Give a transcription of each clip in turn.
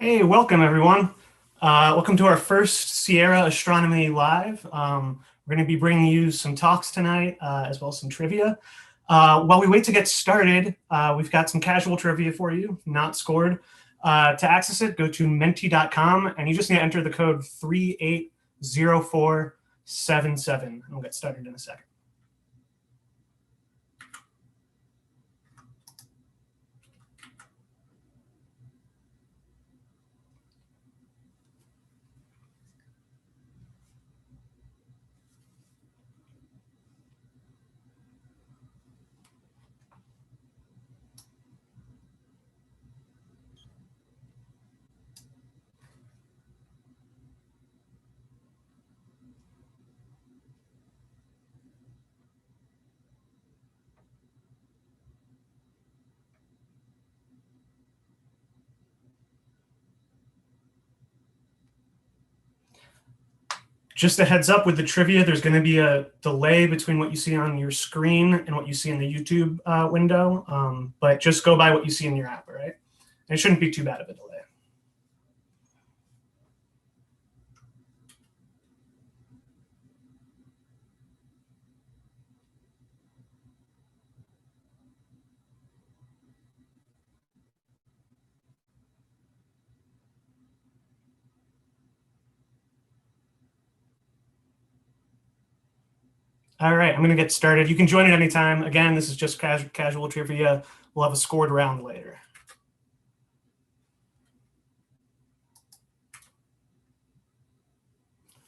Hey, welcome everyone. Welcome to our first CIERA Astronomy Live. We're going to be bringing you some talks tonight, as well as some trivia. While we wait to get started, we've got some casual trivia for you, not scored. To access it, go to menti.com, and you just need to enter the code 380477, and we'll get started in a second. Just a heads up with the trivia, there's going to be a delay between what you see on your screen and what you see in the YouTube window, but just go by what you see in your app, all right? It shouldn't be too bad of a delay. All right, I'm going to get started. You can join at any time. Again, this is just casual trivia. We'll have a scored round later.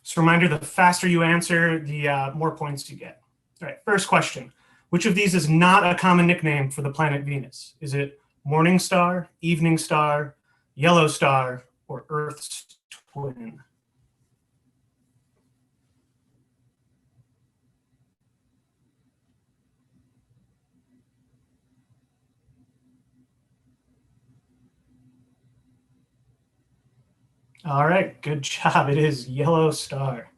Just a reminder, the faster you answer, the more points you get. All right, first question. Which of these is not a common nickname for the planet Venus? Is it morning star, evening star, yellow star, or Earth's twin? All right, good job. It is yellow star.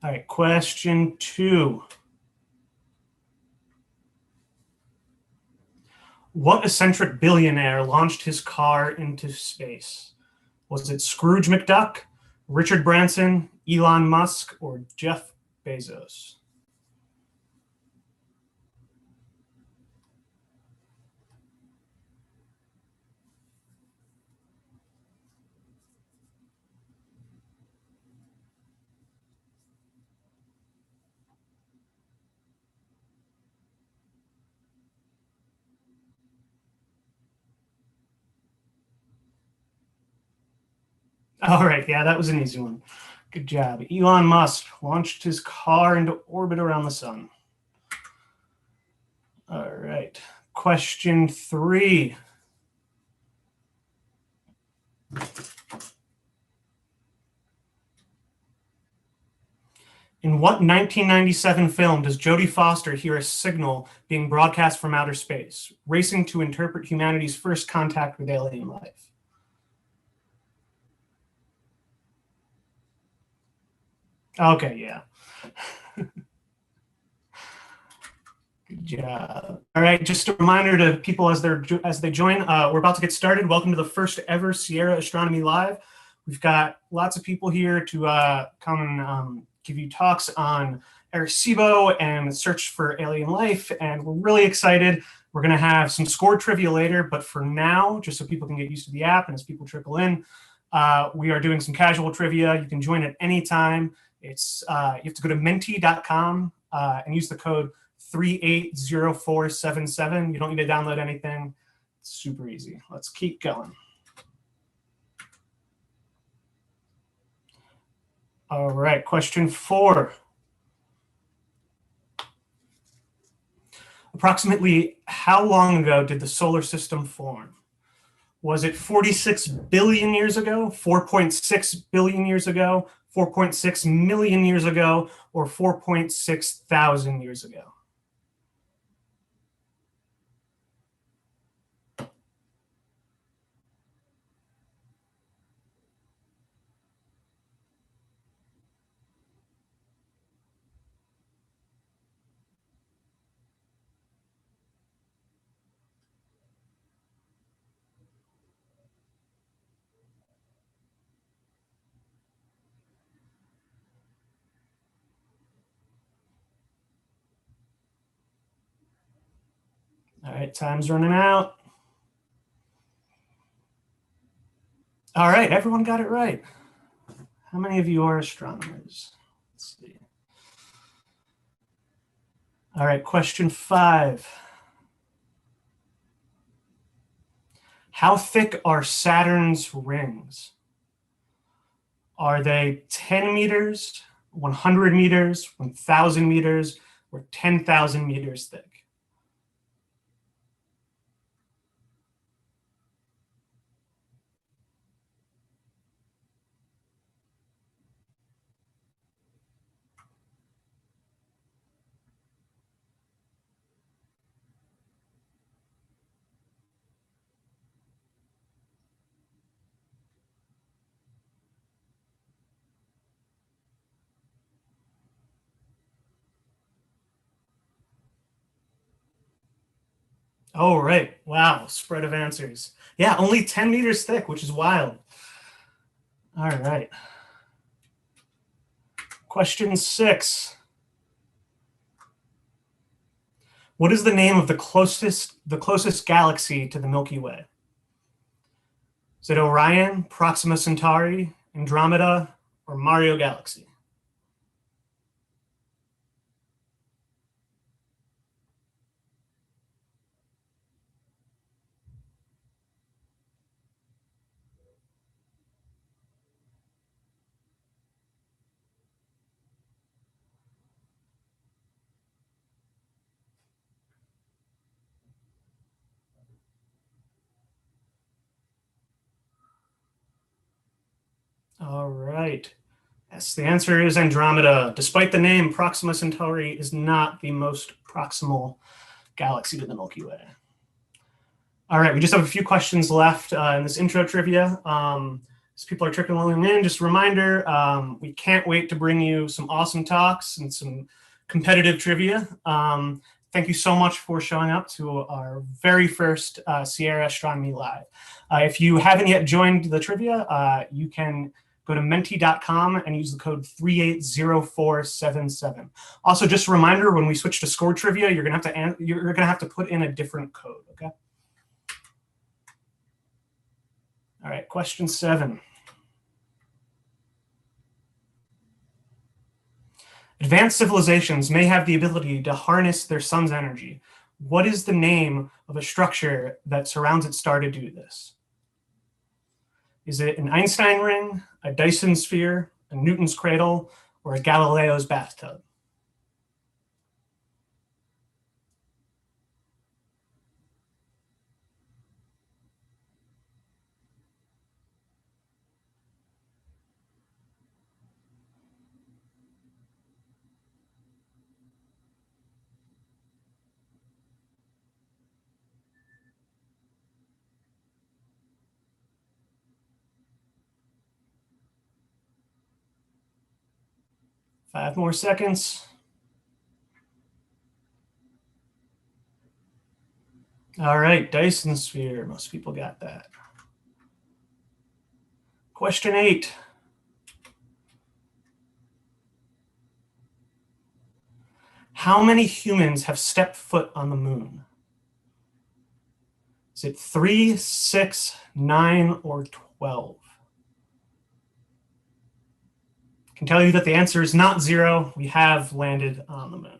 All right, question 2. What eccentric billionaire launched his car into space? Was it Scrooge McDuck, Richard Branson, Elon Musk, or Jeff Bezos? All right, yeah, that was an easy one. Good job. Elon Musk launched his car into orbit around the sun. All right, question 3. In what 1997 film does Jodie Foster hear a signal being broadcast from outer space, racing to interpret humanity's first contact with alien life? Okay, yeah. Good job. All right, just a reminder to people as they join, we're about to get started. Welcome to the first ever CIERA Astronomy Live. We've got lots of people here to come and give you talks on Arecibo and search for alien life, and we're really excited. We're going to have some score trivia later, but for now, just so people can get used to the app and as people trickle in, we are doing some casual trivia. You can join at any time. It's you have to go to menti.com and use the code 380477. You don't need to download anything. It's super easy. Let's keep going. All right, question 4. Approximately how long ago did the solar system form? Was it 46 billion years ago, 4.6 billion years ago, 4.6 million years ago, or 4.6 thousand years ago? right, time's running out. All right, everyone got it right. How many of you are astronomers? Let's see. All right, question 5. How thick are Saturn's rings? Are they 10 meters, 100 meters, 1,000 meters, or 10,000 meters thick? Oh, right. Wow. Spread of answers. Yeah, only 10 meters thick, which is wild. All right. Question 6. What is the name of the closest galaxy to the Milky Way? Is it Orion, Proxima Centauri, Andromeda, or Mario Galaxy? All right. Yes, the answer is Andromeda. Despite the name, Proxima Centauri is not the most proximal galaxy to the Milky Way. All right, we just have a few questions left in this intro trivia. As people are trickling in, just a reminder, we can't wait to bring you some awesome talks and some competitive trivia. Thank you so much for showing up to our very first CIERA Astronomy Live. If you haven't yet joined the trivia, you can go to menti.com and use the code 380477. Also, just a reminder, when we switch to score trivia, you're gonna have to put in a different code, okay? All right, question 7. Advanced civilizations may have the ability to harness their sun's energy. What is the name of a structure that surrounds its star to do this? Is it an Einstein ring, a Dyson sphere, a Newton's cradle, or a Galileo's bathtub? Five more seconds. All right, Dyson sphere. Most people got that. Question 8. How many humans have stepped foot on the moon? Is it 3, 6, 9, or 12? I can tell you that the answer is not 0. We have landed on the moon.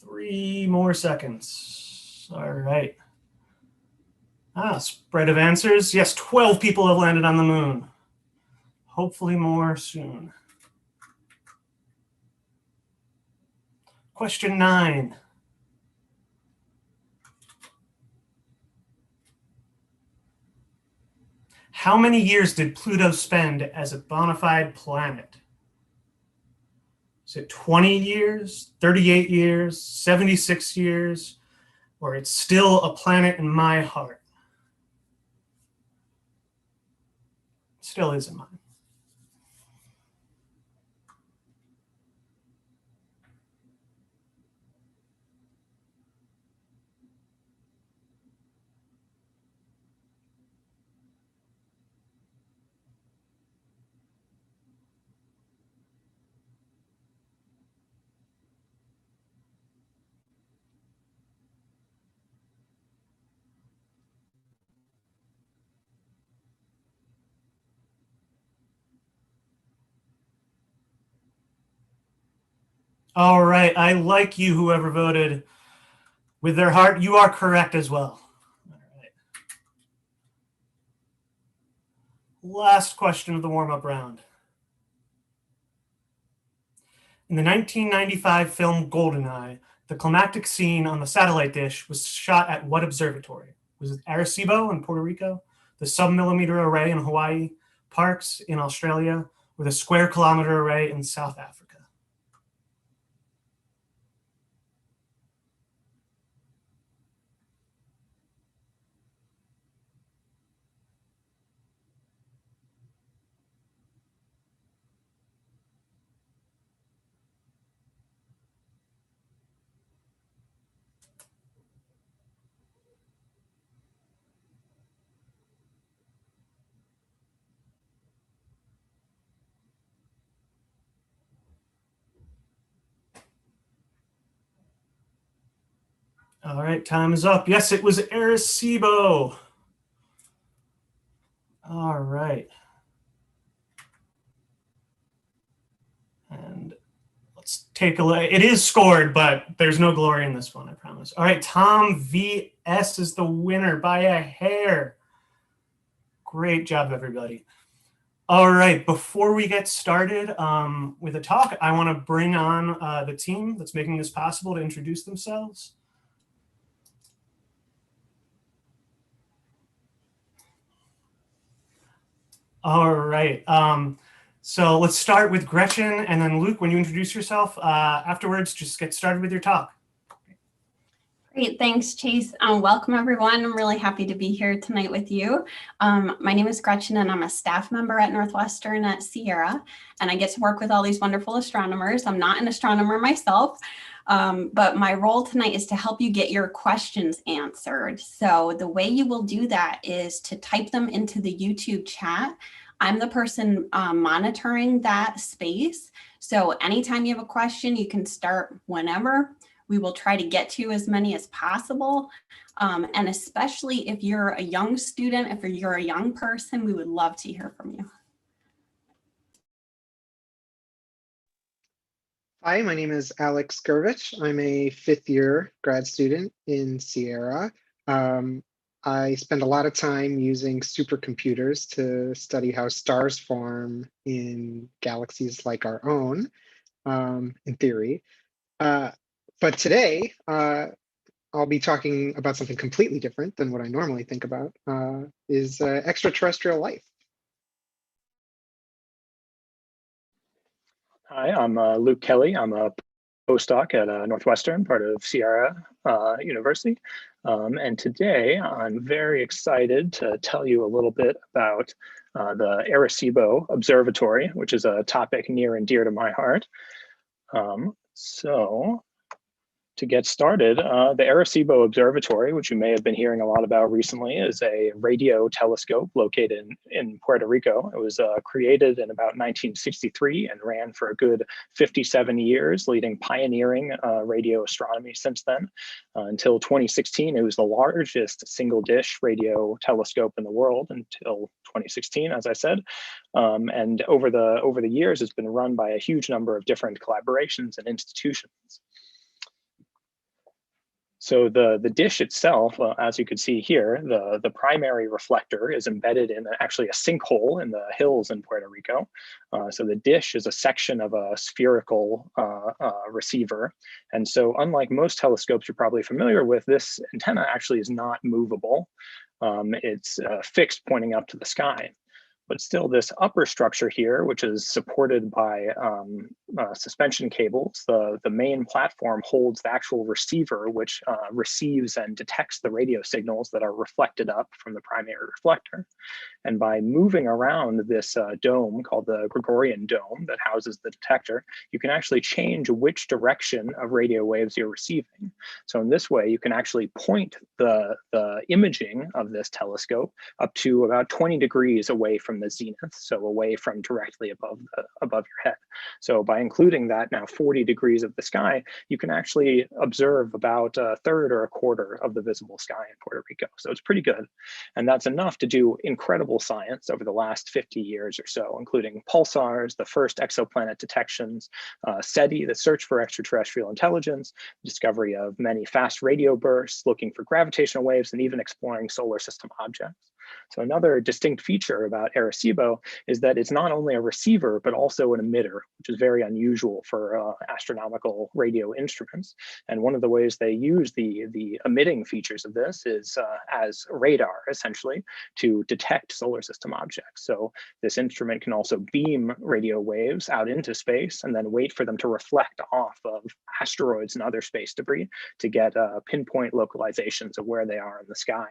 Three more seconds. All right. Spread of answers. Yes, 12 people have landed on the moon. Hopefully more soon. Question 9. How many years did Pluto spend as a bona fide planet? Is it 20 years, 38 years, 76 years, or it's still a planet in my heart. Still is in mine. All right, I like you, whoever voted with their heart. You are correct as well. All right. Last question of the warm-up round. In the 1995 film Goldeneye, the climactic scene on the satellite dish was shot at what observatory? Was it Arecibo in Puerto Rico, the sub-millimeter array in Hawaii, Parkes in Australia, or the square kilometer array in South Africa? All right, time is up. Yes, it was Arecibo. All right. And let's take a look. It is scored, but there's no glory in this one, I promise. All right, Tom VS is the winner by a hair. Great job, everybody. All right, before we get started with the talk, I want to bring on the team that's making this possible to introduce themselves. All right. So let's start with Gretchen, and then Luke, when you introduce yourself, afterwards, just get started with your talk. Great, thanks, Chase. Welcome, everyone. I'm really happy to be here tonight with you. My name is Gretchen, and I'm a staff member at Northwestern at CIERA, and I get to work with all these wonderful astronomers. I'm not an astronomer myself, but my role tonight is to help you get your questions answered. So the way you will do that is to type them into the YouTube chat. I'm the person monitoring that space. So anytime you have a question, you can start whenever. We will try to get to as many as possible. And especially if you're a young student, if you're a young person, we would love to hear from you. Hi, my name is Alex Gurvich. I'm a fifth-year grad student in CIERA. I spend a lot of time using supercomputers to study how stars form in galaxies like our own, in theory. But today, I'll be talking about something completely different than what I normally think about, is extraterrestrial life. Hi, I'm Luke Kelley. I'm a postdoc at Northwestern, part of CIERA University. And today I'm very excited to tell you a little bit about the Arecibo Observatory, which is a topic near and dear to my heart. So to get started, the Arecibo Observatory, which you may have been hearing a lot about recently, is a radio telescope located in Puerto Rico. It was created in about 1963 and ran for a good 57 years, leading pioneering radio astronomy since then. Until 2016, it was the largest single dish radio telescope in the world until 2016, as I said. And over the years, it's been run by a huge number of different collaborations and institutions. So the dish itself, as you can see here, the primary reflector is embedded in actually a sinkhole in the hills in Puerto Rico. So the dish is a section of a spherical receiver. And so unlike most telescopes you're probably familiar with, this antenna actually is not movable. It's fixed pointing up to the sky. But still, this upper structure here, which is supported by suspension cables, the main platform holds the actual receiver, which receives and detects the radio signals that are reflected up from the primary reflector. And by moving around this dome called the Gregorian dome that houses the detector, you can actually change which direction of radio waves you're receiving. So in this way, you can actually point the imaging of this telescope up to about 20 degrees away from the zenith, so away from directly above your head. So by including that now 40 degrees of the sky, you can actually observe about a third or a quarter of the visible sky in Puerto Rico. So it's pretty good. And that's enough to do incredible science over the last 50 years or so, including pulsars, the first exoplanet detections, SETI, the search for extraterrestrial intelligence, discovery of many fast radio bursts, looking for gravitational waves, and even exploring solar system objects. So another distinct feature about Arecibo is that it's not only a receiver, but also an emitter, which is very unusual for astronomical radio instruments. And one of the ways they use the emitting features of this is as radar, essentially, to detect solar system objects. So this instrument can also beam radio waves out into space and then wait for them to reflect off of asteroids and other space debris to get pinpoint localizations of where they are in the sky.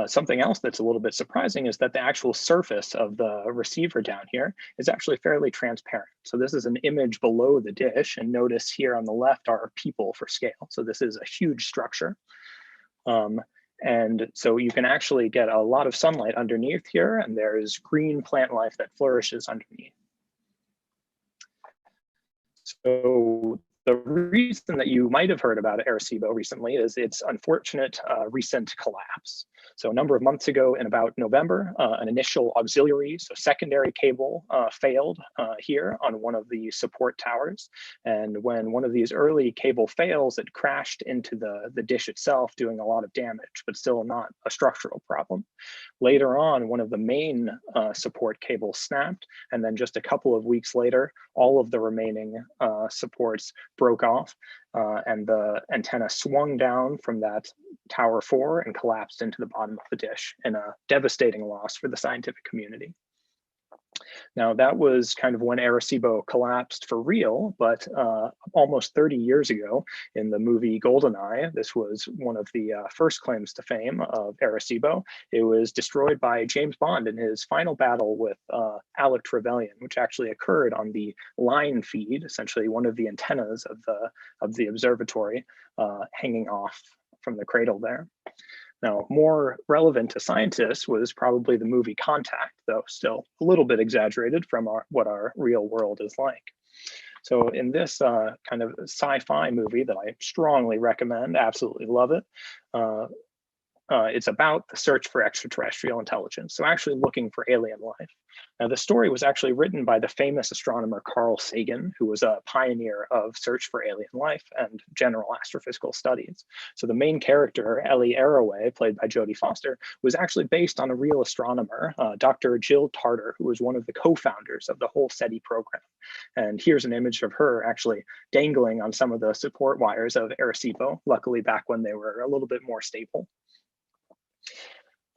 Something else that's a little bit surprising is that the actual surface of the receiver down here is actually fairly transparent. So this is an image below the dish, and notice here on the left are people for scale. So this is a huge structure. And so you can actually get a lot of sunlight underneath here, and there's green plant life that flourishes underneath. So the reason that you might have heard about Arecibo recently is its unfortunate recent collapse. So a number of months ago in about November, an initial auxiliary, so secondary cable failed here on one of the support towers. And when one of these early cable fails, it crashed into the dish itself, doing a lot of damage, but still not a structural problem. Later on, one of the main support cables snapped, and then just a couple of weeks later, all of the remaining supports broke off, and the antenna swung down from that tower 4 and collapsed into the bottom of the dish, in a devastating loss for the scientific community. Now, that was kind of when Arecibo collapsed for real, but almost 30 years ago in the movie GoldenEye, this was one of the first claims to fame of Arecibo. It was destroyed by James Bond in his final battle with Alex Rebellion, which actually occurred on the line feed, essentially one of the antennas of the observatory hanging off from the cradle there. Now, more relevant to scientists was probably the movie Contact, though still a little bit exaggerated from what our real world is like. So in this kind of sci-fi movie that I strongly recommend, absolutely love it, it's about the search for extraterrestrial intelligence, so actually looking for alien life. Now, the story was actually written by the famous astronomer Carl Sagan, who was a pioneer of search for alien life and general astrophysical studies. So the main character, Ellie Arroway, played by Jodie Foster, was actually based on a real astronomer, Dr. Jill Tarter, who was one of the co-founders of the whole SETI program. And here's an image of her actually dangling on some of the support wires of Arecibo, luckily back when they were a little bit more stable.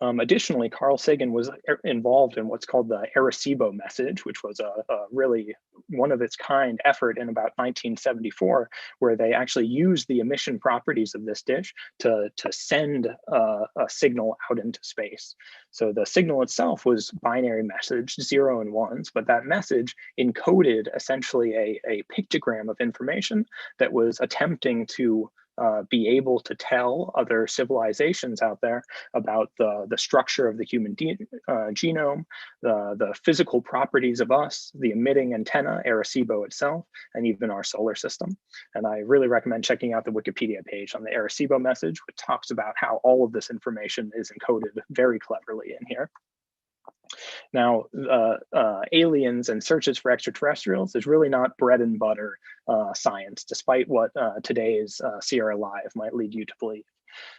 Additionally, Carl Sagan was involved in what's called the Arecibo message, which was a really one of its kind effort in about 1974, where they actually used the emission properties of this dish to send a signal out into space. So the signal itself was binary message, 0 and 1s, but that message encoded essentially a pictogram of information that was attempting to be able to tell other civilizations out there about the structure of the human genome, the physical properties of us, the emitting antenna, Arecibo itself, and even our solar system. And I really recommend checking out the Wikipedia page on the Arecibo message, which talks about how all of this information is encoded very cleverly in here. Now, aliens and searches for extraterrestrials is really not bread and butter science, despite what today's CIERA Live might lead you to believe.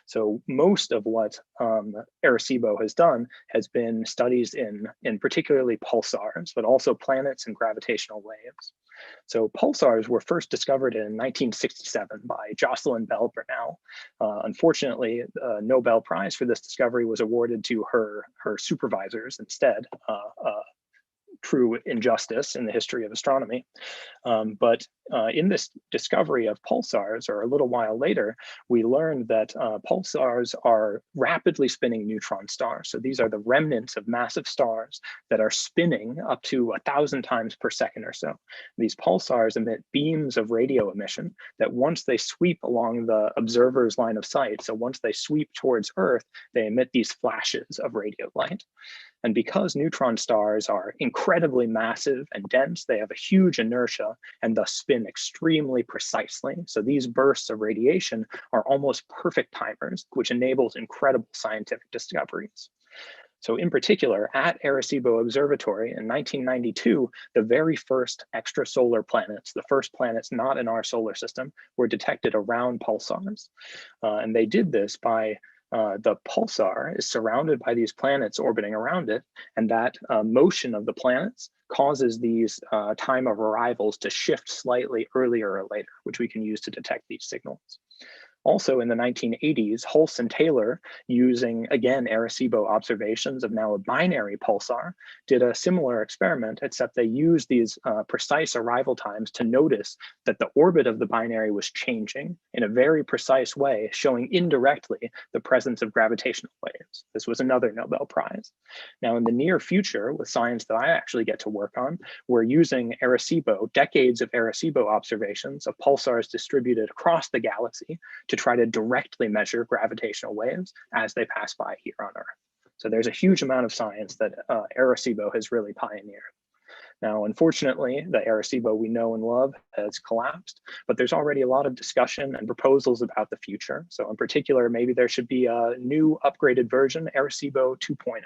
So most of what Arecibo has done has been studies in particularly pulsars, but also planets and gravitational waves. So pulsars were first discovered in 1967 by Jocelyn Bell Burnell. Unfortunately, the Nobel Prize for this discovery was awarded to her supervisors instead, true injustice in the history of astronomy. But in this discovery of pulsars, or a little while later, we learned that pulsars are rapidly spinning neutron stars. So these are the remnants of massive stars that are spinning up to 1,000 times per second or so. These pulsars emit beams of radio emission that once they sweep along the observer's line of sight, so once they sweep towards Earth, they emit these flashes of radio light. And because neutron stars are incredibly massive and dense, they have a huge inertia and thus spin extremely precisely. So these bursts of radiation are almost perfect timers, which enables incredible scientific discoveries. So in particular, at Arecibo Observatory in 1992, the very first extrasolar planets, the first planets not in our solar system, were detected around pulsars. And they did this by the pulsar is surrounded by these planets orbiting around it, and that motion of the planets causes these time of arrivals to shift slightly earlier or later, which we can use to detect these signals. Also in the 1980s, Hulse and Taylor, using, again, Arecibo observations of now a binary pulsar, did a similar experiment, except they used these precise arrival times to notice that the orbit of the binary was changing in a very precise way, showing indirectly the presence of gravitational waves. This was another Nobel Prize. Now, in the near future, with science that I actually get to work on, we're using Arecibo, decades of Arecibo observations of pulsars distributed across the galaxy, to try to directly measure gravitational waves as they pass by here on Earth. So there's a huge amount of science that Arecibo has really pioneered. Now, unfortunately, the Arecibo we know and love has collapsed, but there's already a lot of discussion and proposals about the future. So in particular, maybe there should be a new upgraded version, Arecibo 2.0.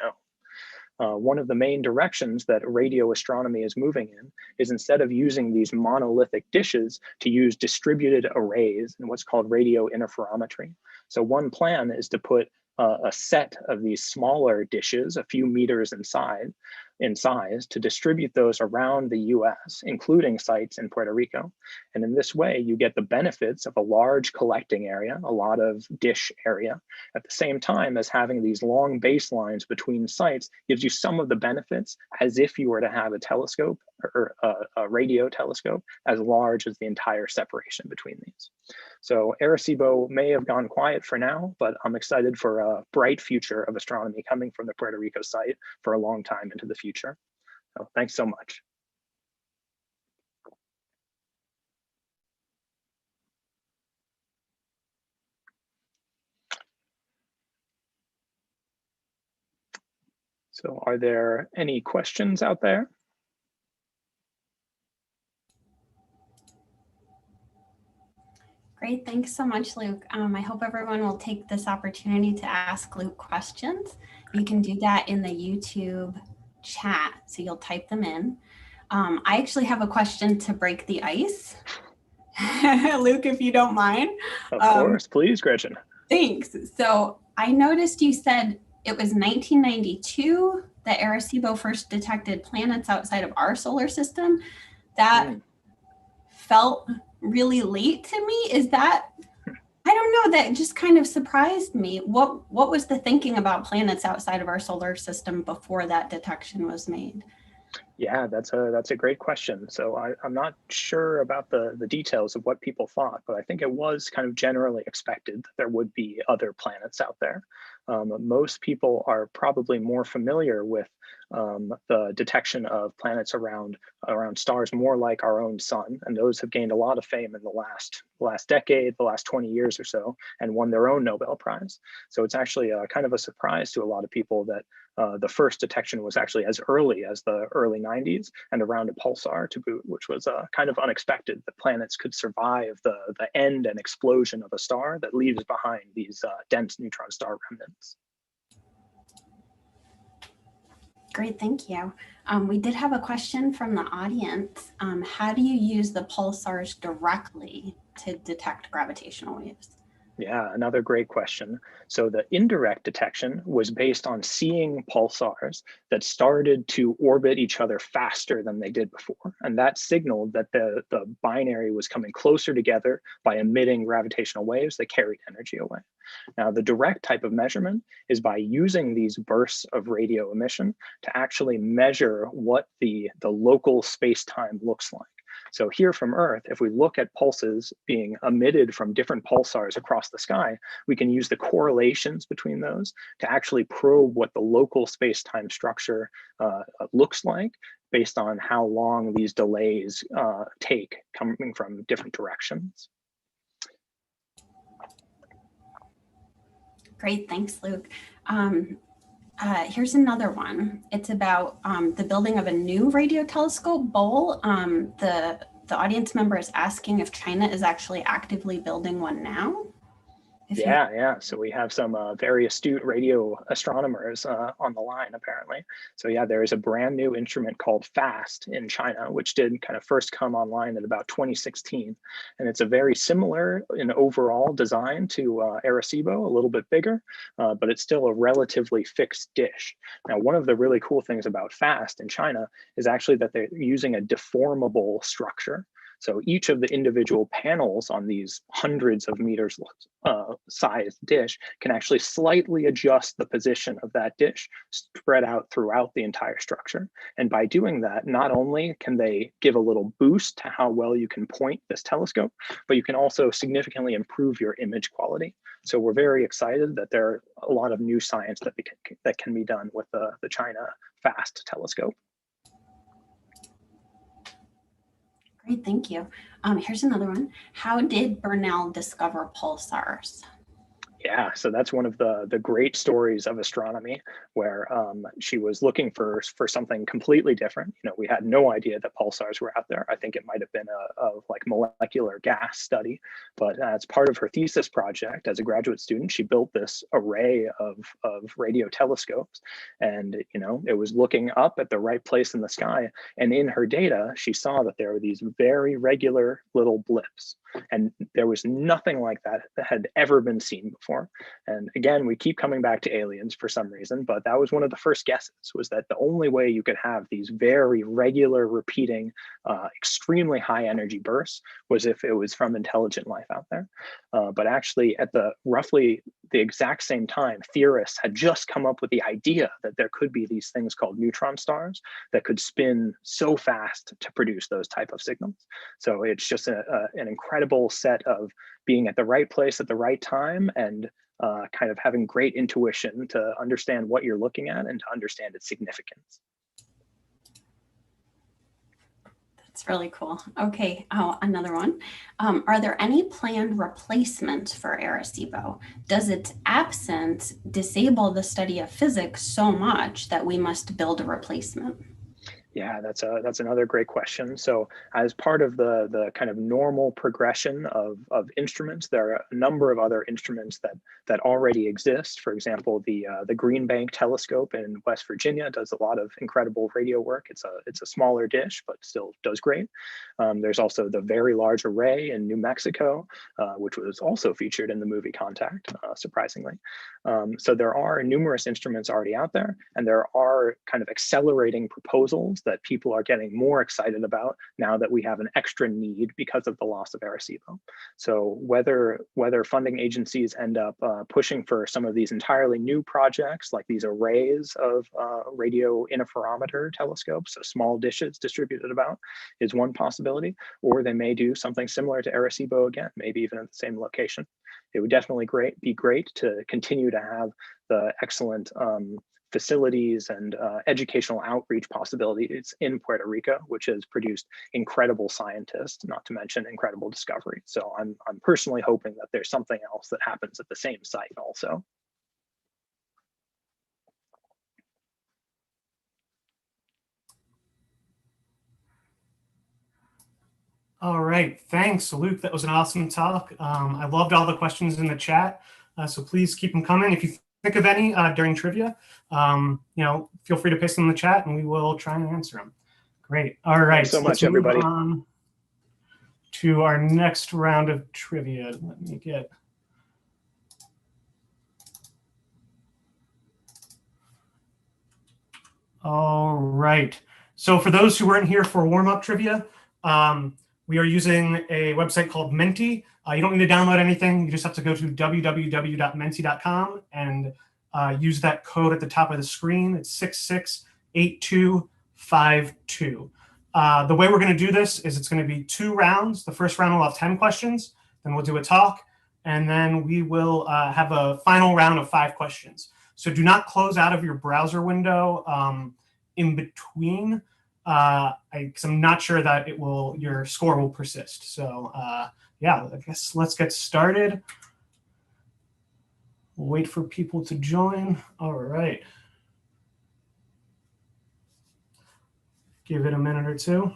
One of the main directions that radio astronomy is moving in is, instead of using these monolithic dishes, to use distributed arrays and what's called radio interferometry. So one plan is to put a set of these smaller dishes, a few meters in size, to distribute those around the US, including sites in Puerto Rico. And in this way, you get the benefits of a large collecting area, a lot of dish area, at the same time as having these long baselines between sites gives you some of the benefits as if you were to have a telescope, or a radio telescope, as large as the entire separation between these. So Arecibo may have gone quiet for now, but I'm excited for a bright future of astronomy coming from the Puerto Rico site for a long time into the future. So thanks so much. So are there any questions out there? Great, thanks so much, Luke. I hope everyone will take this opportunity to ask Luke questions. You can do that in the YouTube chat, so you'll type them in. I actually have a question to break the ice. Luke, if you don't mind. Of course, please, Gretchen. Thanks. So I noticed you said it was 1992 that Arecibo first detected planets outside of our solar system. That felt really late to me. Is that, I don't know, that just kind of surprised me. What was the thinking about planets outside of our solar system before that detection was made? Yeah, that's a great question. So I'm not sure about the details of what people thought, but I think it was kind of generally expected that there would be other planets out there. Most people are probably more familiar with the detection of planets around stars more like our own sun, and those have gained a lot of fame in the last decade, the last 20 years or so, and won their own Nobel Prize. So it's actually kind of a surprise to a lot of people that the first detection was actually as early as the early 90s and around a pulsar to boot, which was kind of unexpected that planets could survive the end and explosion of a star that leaves behind these dense neutron star remnants. Great, thank you. We did have a question from the audience. How do you use the pulsars directly to detect gravitational waves? Yeah, another great question. So the indirect detection was based on seeing pulsars that started to orbit each other faster than they did before. And that signaled that the binary was coming closer together by emitting gravitational waves that carried energy away. Now, the direct type of measurement is by using these bursts of radio emission to actually measure what the local space-time looks like. So here from Earth, if we look at pulses being emitted from different pulsars across the sky, we can use the correlations between those to actually probe what the local space-time structure looks like based on how long these delays take coming from different directions. Great, thanks, Luke. Here's another one. It's about the building of a new radio telescope, BOL. The audience member is asking if China is actually actively building one now. Yeah. So we have some very astute radio astronomers on the line, apparently. So yeah, there is a brand new instrument called FAST in China, which did kind of first come online in about 2016. And it's a very similar in overall design to Arecibo, a little bit bigger, but it's still a relatively fixed dish. Now, one of the really cool things about FAST in China is actually that they're using a deformable structure. So each of the individual panels on these hundreds of meters sized dish can actually slightly adjust the position of that dish spread out throughout the entire structure. And by doing that, not only can they give a little boost to how well you can point this telescope, but you can also significantly improve your image quality. So we're very excited that there are a lot of new science that can be done with the China FAST telescope. Great, thank you. Here's another one. How did Bernal discover pulsars? Yeah, so that's one of the great stories of astronomy, where she was looking for something completely different. You know, we had no idea that pulsars were out there. I think it might have been a like molecular gas study, but as part of her thesis project as a graduate student, she built this array of radio telescopes, and you know, it was looking up at the right place in the sky. And in her data, she saw that there were these very regular little blips, and there was nothing like that had ever been seen before. And again, we keep coming back to aliens for some reason, but that was one of the first guesses, was that the only way you could have these very regular, repeating, extremely high energy bursts was if it was from intelligent life out there. But actually at roughly the exact same time, theorists had just come up with the idea that there could be these things called neutron stars that could spin so fast to produce those type of signals. So it's just an incredible set of being at the right place at the right time, and kind of having great intuition to understand what you're looking at and to understand its significance. That's really cool. Okay, another one. Are there any planned replacements for Arecibo? Does its absence disable the study of physics so much that we must build a replacement? Yeah, that's another great question. So as part of the kind of normal progression of instruments, there are a number of other instruments that already exist. For example, the Green Bank telescope in West Virginia does a lot of incredible radio work. It's a smaller dish, but still does great. There's also the Very Large Array in New Mexico, which was also featured in the movie Contact, surprisingly. So there are numerous instruments already out there, and there are kind of accelerating proposals that people are getting more excited about now that we have an extra need because of the loss of Arecibo. So whether funding agencies end up pushing for some of these entirely new projects, like these arrays of radio interferometer telescopes, so small dishes distributed about, is one possibility, or they may do something similar to Arecibo again, maybe even at the same location. It would definitely be great to continue to have the excellent facilities and educational outreach possibilities in Puerto Rico, which has produced incredible scientists, not to mention incredible discovery. So I'm personally hoping that there's something else that happens at the same site also. All right, thanks, Luke. That was an awesome talk. I loved all the questions in the chat, so please keep them coming. If you think of any during trivia, feel free to paste them in the chat, and we will try and answer them. Great. All right. Thanks so much, everybody. Move on to our next round of trivia. Let me get All right. So for those who weren't here for warm-up trivia, we are using a website called Menti. You don't need to download anything. You just have to go to www.menti.com and use that code at the top of the screen. It's 668252. The way we're going to do this is it's going to be 2 rounds. The first round will have 10 questions. Then we'll do a talk. And then we will have a final round of 5 questions. So do not close out of your browser window in between, because I'm not sure that your score will persist. So yeah, I guess let's get started. We'll wait for people to join. All right. Give it a minute or two.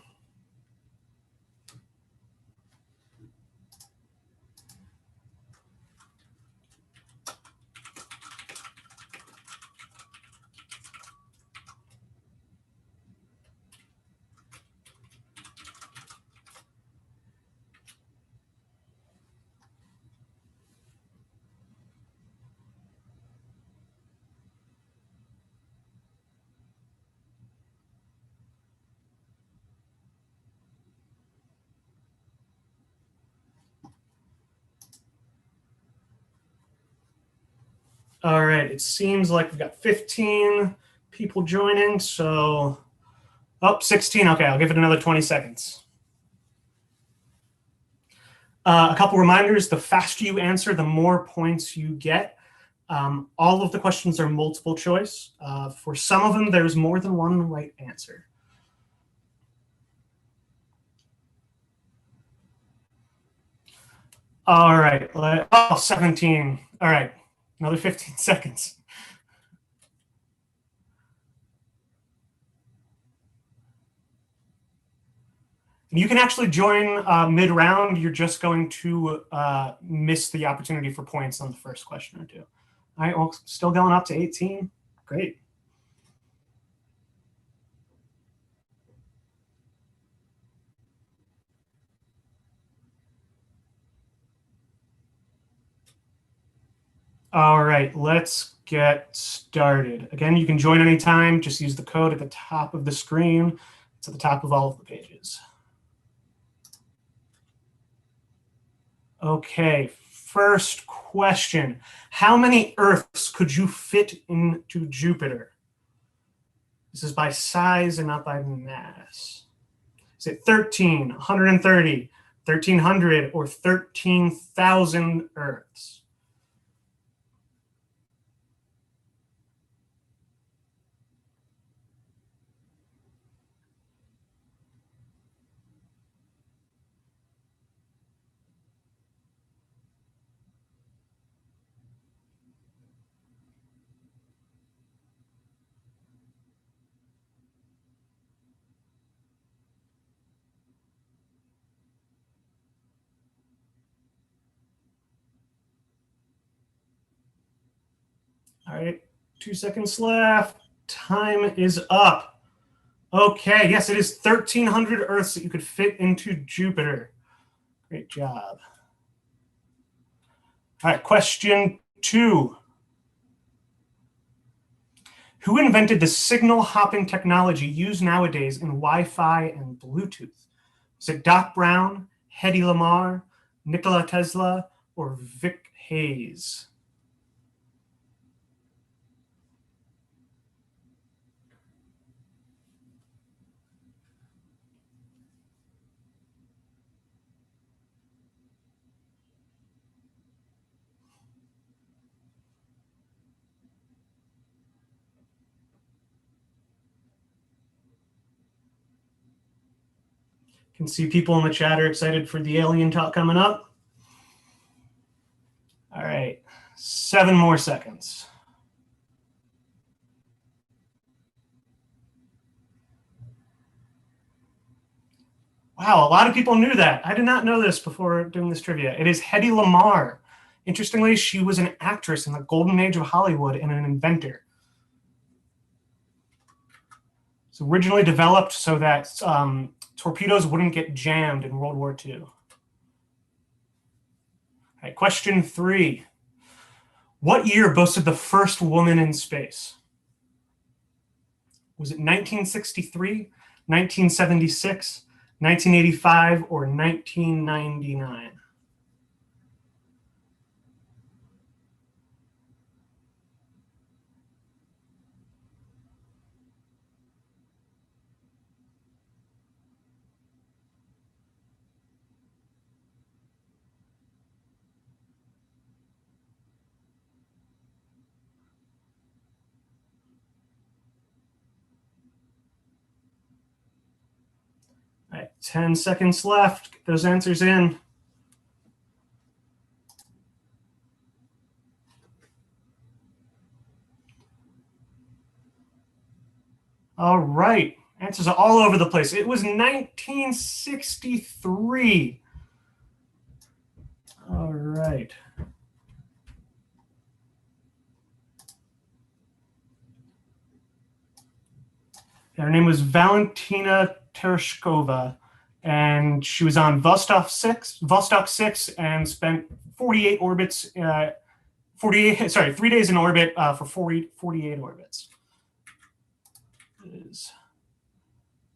All right, it seems like we've got 15 people joining, so, 16, okay, I'll give it another 20 seconds. A couple reminders, the faster you answer, the more points you get. All of the questions are multiple choice. For some of them, there's more than one right answer. All right, 17, all right. Another 15 seconds. You can actually join mid-round. You're just going to miss the opportunity for points on the first question or two. All right, well, still going up to 18. Great. All right, let's get started. Again, you can join anytime. Just use the code at the top of the screen. It's at the top of all of the pages. Okay, first question. How many Earths could you fit into Jupiter? This is by size and not by mass. Is it 13, 130, 1,300, or 13,000 Earths? All right, 2 seconds left. Time is up. Okay, yes, it is 1,300 Earths that you could fit into Jupiter. Great job. All right, question 2. Who invented the signal hopping technology used nowadays in Wi-Fi and Bluetooth? Is it Doc Brown, Hedy Lamarr, Nikola Tesla, or Vic Hayes? Can see people in the chat are excited for the alien talk coming up. All right, 7 more seconds. Wow, a lot of people knew that. I did not know this before doing this trivia. It is Hedy Lamarr. Interestingly, she was an actress in the golden age of Hollywood and an inventor. It's originally developed so that torpedoes wouldn't get jammed in World War II. All right, question 3. What year boasted the first woman in space? Was it 1963, 1976, 1985, or 1999? All right, 10 seconds left. Get those answers in. All right, answers are all over the place. It was 1963. All right. Her name was Valentina Tereshkova, and she was on Vostok 6, and spent 48 orbits, 3 days in orbit for 48 orbits.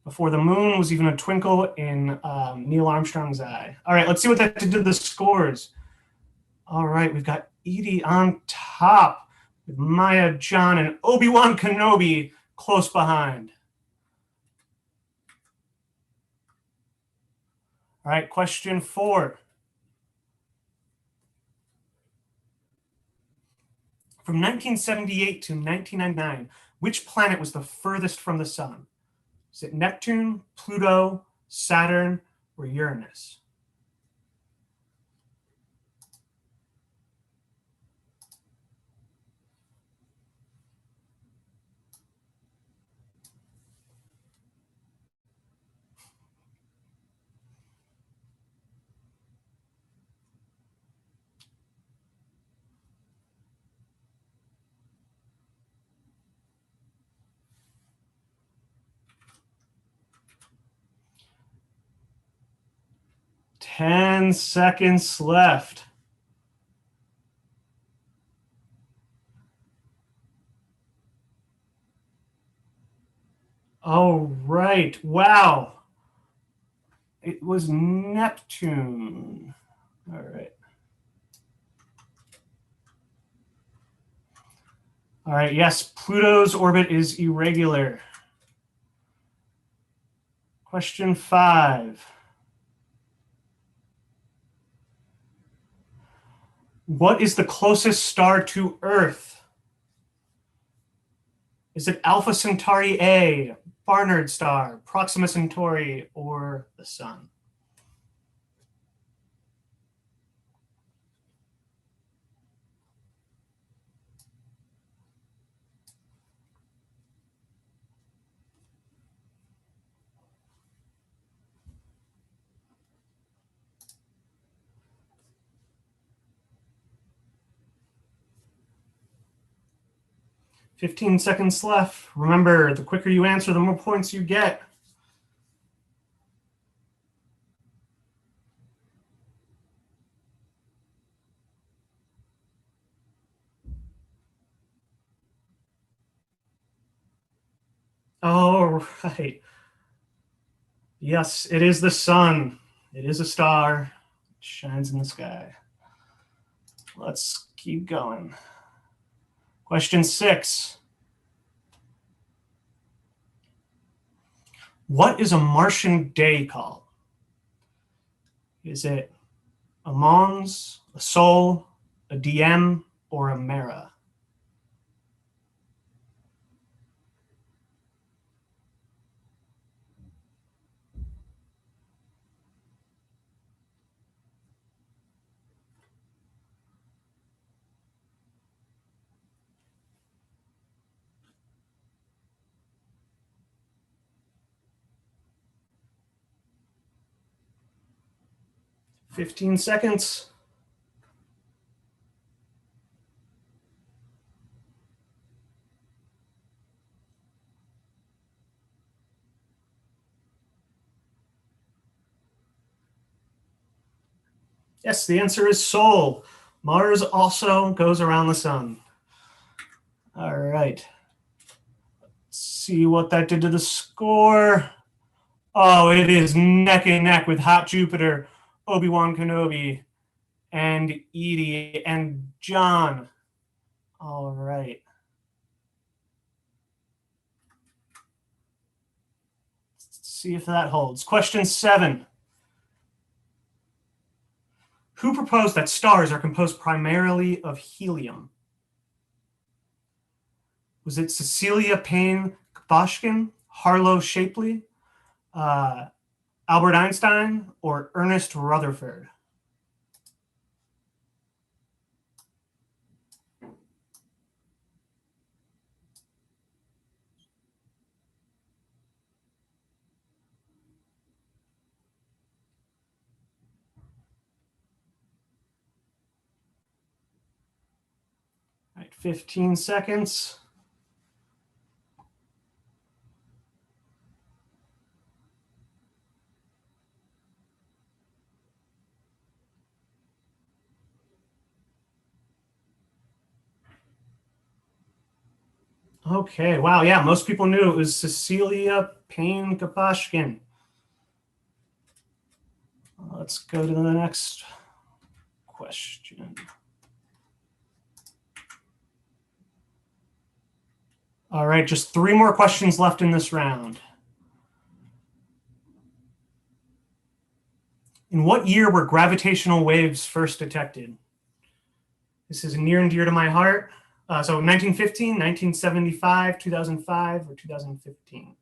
Before the moon was even a twinkle in Neil Armstrong's eye. All right, let's see what that did to the scores. All right, we've got Edie on top with Maya, John, and Obi-Wan Kenobi close behind. All right, question 4. From 1978 to 1999, which planet was the furthest from the sun? Is it Neptune, Pluto, Saturn, or Uranus? Ten seconds left. All right. Wow. It was Neptune. All right. All right. Yes, Pluto's orbit is irregular. Question 5. What is the closest star to Earth? Is it Alpha Centauri A, Barnard star, Proxima Centauri, or the Sun? Fifteen seconds left. Remember, the quicker you answer, the more points you get. All right. Yes, it is the sun. It is a star. It shines in the sky. Let's keep going. Question 6. What is a Martian day called? Is it a Mons, a Sol, a DM, or a Mera? Fifteen seconds. Yes, the answer is Sol. Mars also goes around the sun. All right. Let's see what that did to the score. Oh, it is neck and neck with Hot Jupiter, Obi-Wan Kenobi, and Edie and John. All right. Let's see if that holds. Question 7. Who proposed that stars are composed primarily of helium? Was it Cecilia Payne-Gaposchkin, Harlow Shapley, Albert Einstein, or Ernest Rutherford? All right, 15 seconds. Okay, wow, yeah, most people knew it was Cecilia Payne-Gaposchkin. Let's go to the next question. All right, just 3 more questions left in this round. In what year were gravitational waves first detected? This is near and dear to my heart. So 1915, 1975, 2005, or 2015?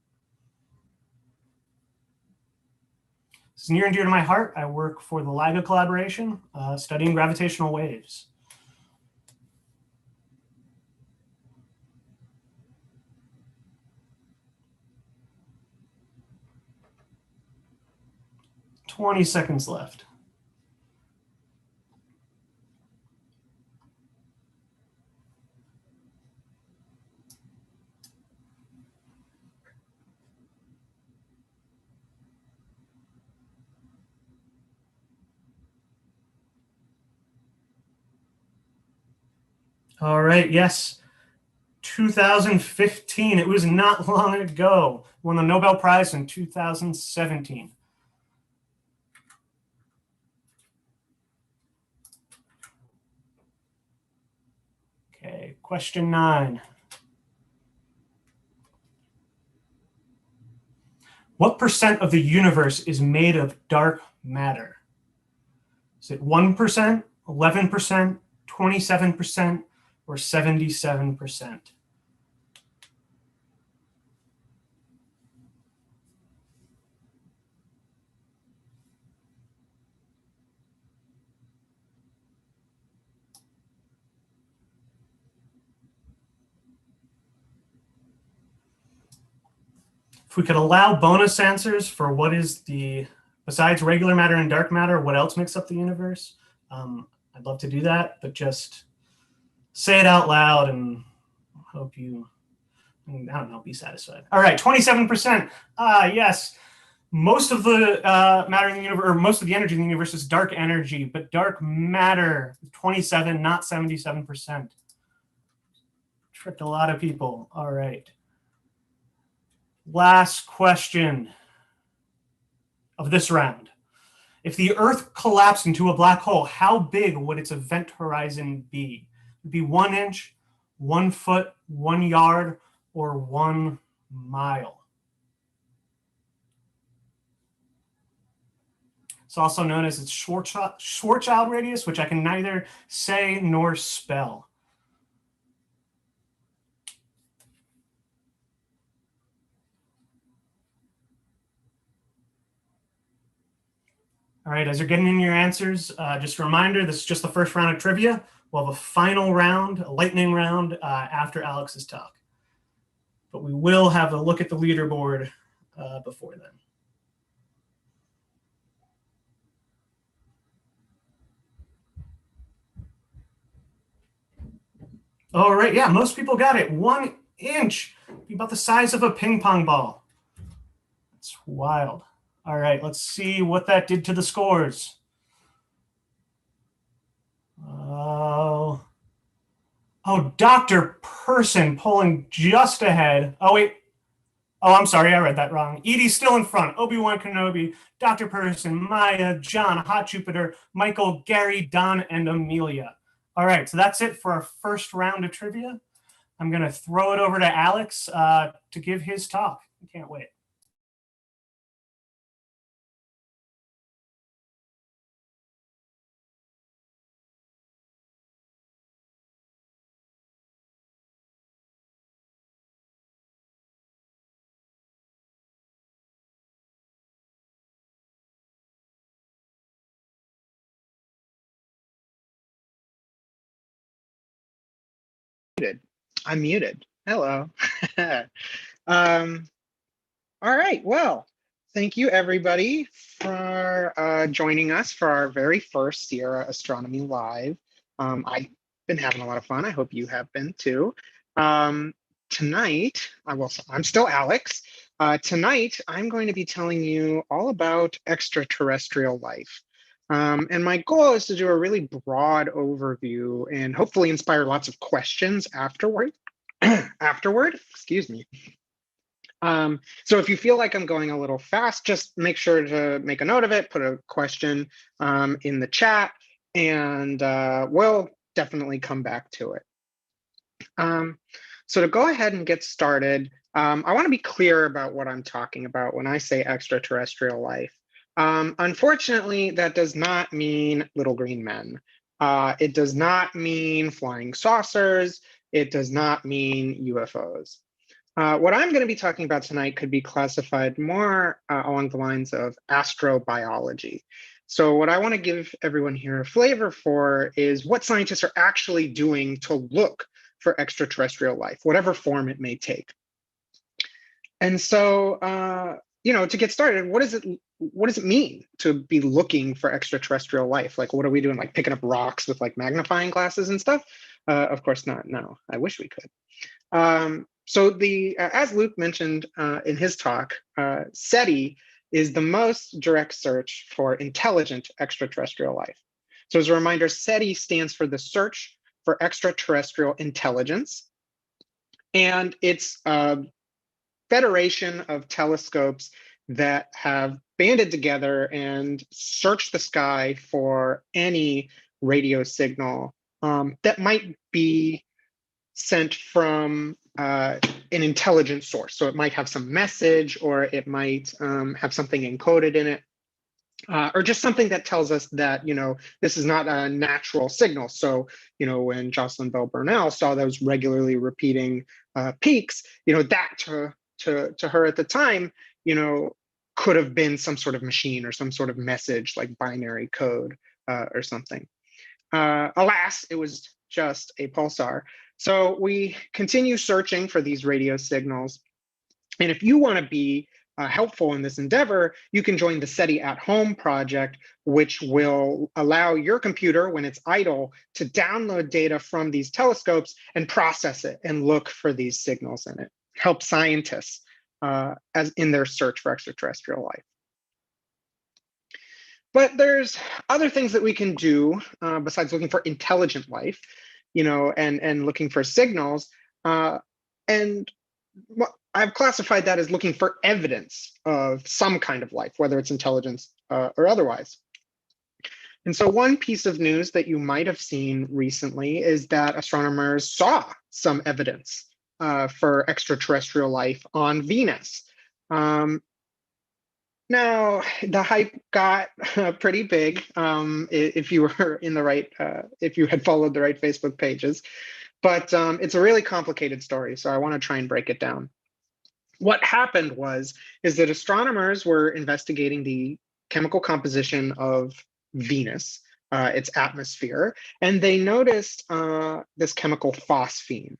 This is near and dear to my heart. I work for the LIGO collaboration, studying gravitational waves. "20 seconds left. All right, yes, 2015. It was not long ago. Won the Nobel Prize in 2017. Okay, question 9. What percent of the universe is made of dark matter? Is it 1%, 11%, 27%, or 77%? If we could allow bonus answers for what is the, besides regular matter and dark matter, what else makes up the universe? I'd love to do that, but just say it out loud and hope you, I don't know, be satisfied. All right, 27%. Yes, most of the matter in the universe, or most of the energy in the universe is dark energy, but dark matter, 27, not 77%. Tricked a lot of people. All right. Last question of this round. If the Earth collapsed into a black hole, how big would its event horizon be? Would it be 1 inch, 1 foot, 1 yard, or 1 mile? It's also known as its Schwarzschild radius, which I can neither say nor spell. All right, as you're getting in your answers, just a reminder, this is just the first round of trivia. We'll have a final round, a lightning round, after Alex's talk. But we will have a look at the leaderboard before then. All right, yeah, most people got it. 1 inch, be about the size of a ping pong ball. That's wild. All right, let's see what that did to the scores. Oh, Dr. Person pulling just ahead. Oh, wait, Oh, I'm sorry, I read that wrong. Edie's still in front. Obi-Wan Kenobi, Dr. Person, Maya, John, Hot Jupiter, Michael, Gary, Don, and Amelia. All right, so that's it for our first round of trivia. I'm going to throw it over to Alex to give his talk. I can't wait. I'm muted. Hello. All right. Well, thank you everybody for joining us for our very first CIERA Astronomy Live. I've been having a lot of fun. I hope you have been too. Tonight, I'm still Alex. Tonight, I'm going to be telling you all about extraterrestrial life. And my goal is to do a really broad overview and hopefully inspire lots of questions afterward. Excuse me. So if you feel like I'm going a little fast, just make sure to make a note of it, put a question in the chat, and we'll definitely come back to it. So to go ahead and get started, I want to be clear about what I'm talking about when I say extraterrestrial life. Unfortunately, that does not mean little green men. It does not mean flying saucers. It does not mean UFOs. What I'm going to be talking about tonight could be classified more along the lines of astrobiology. So what I want to give everyone here a flavor for is what scientists are actually doing to look for extraterrestrial life, whatever form it may take. And so, to get started, what does it mean to be looking for extraterrestrial life? Like, what are we doing? Like picking up rocks with like magnifying glasses and stuff? Of course not. No, I wish we could. So as Luke mentioned in his talk, SETI is the most direct search for intelligent extraterrestrial life. So as a reminder, SETI stands for the Search for Extraterrestrial Intelligence. And it's a federation of telescopes that have banded together and searched the sky for any radio signal that might be sent from an intelligent source. So it might have some message, or it might have something encoded in it, or just something that tells us that, this is not a natural signal. So, when Jocelyn Bell Burnell saw those regularly repeating peaks, that to her at the time, could have been some sort of machine or some sort of message like binary code or something. Alas, it was just a pulsar. So we continue searching for these radio signals. And if you want to be helpful in this endeavor, you can join the SETI at Home project, which will allow your computer, when it's idle, to download data from these telescopes and process it and look for these signals in it. Help scientists as in their search for extraterrestrial life. But there's other things that we can do besides looking for intelligent life, and looking for signals. And I've classified that as looking for evidence of some kind of life, whether it's intelligence or otherwise. And so one piece of news that you might have seen recently is that astronomers saw some evidence for extraterrestrial life on Venus. Now, the hype got pretty big if you were in the right, if you had followed the right Facebook pages, but it's a really complicated story, so I want to try and break it down. What happened is that astronomers were investigating the chemical composition of Venus, its atmosphere, and they noticed this chemical phosphine.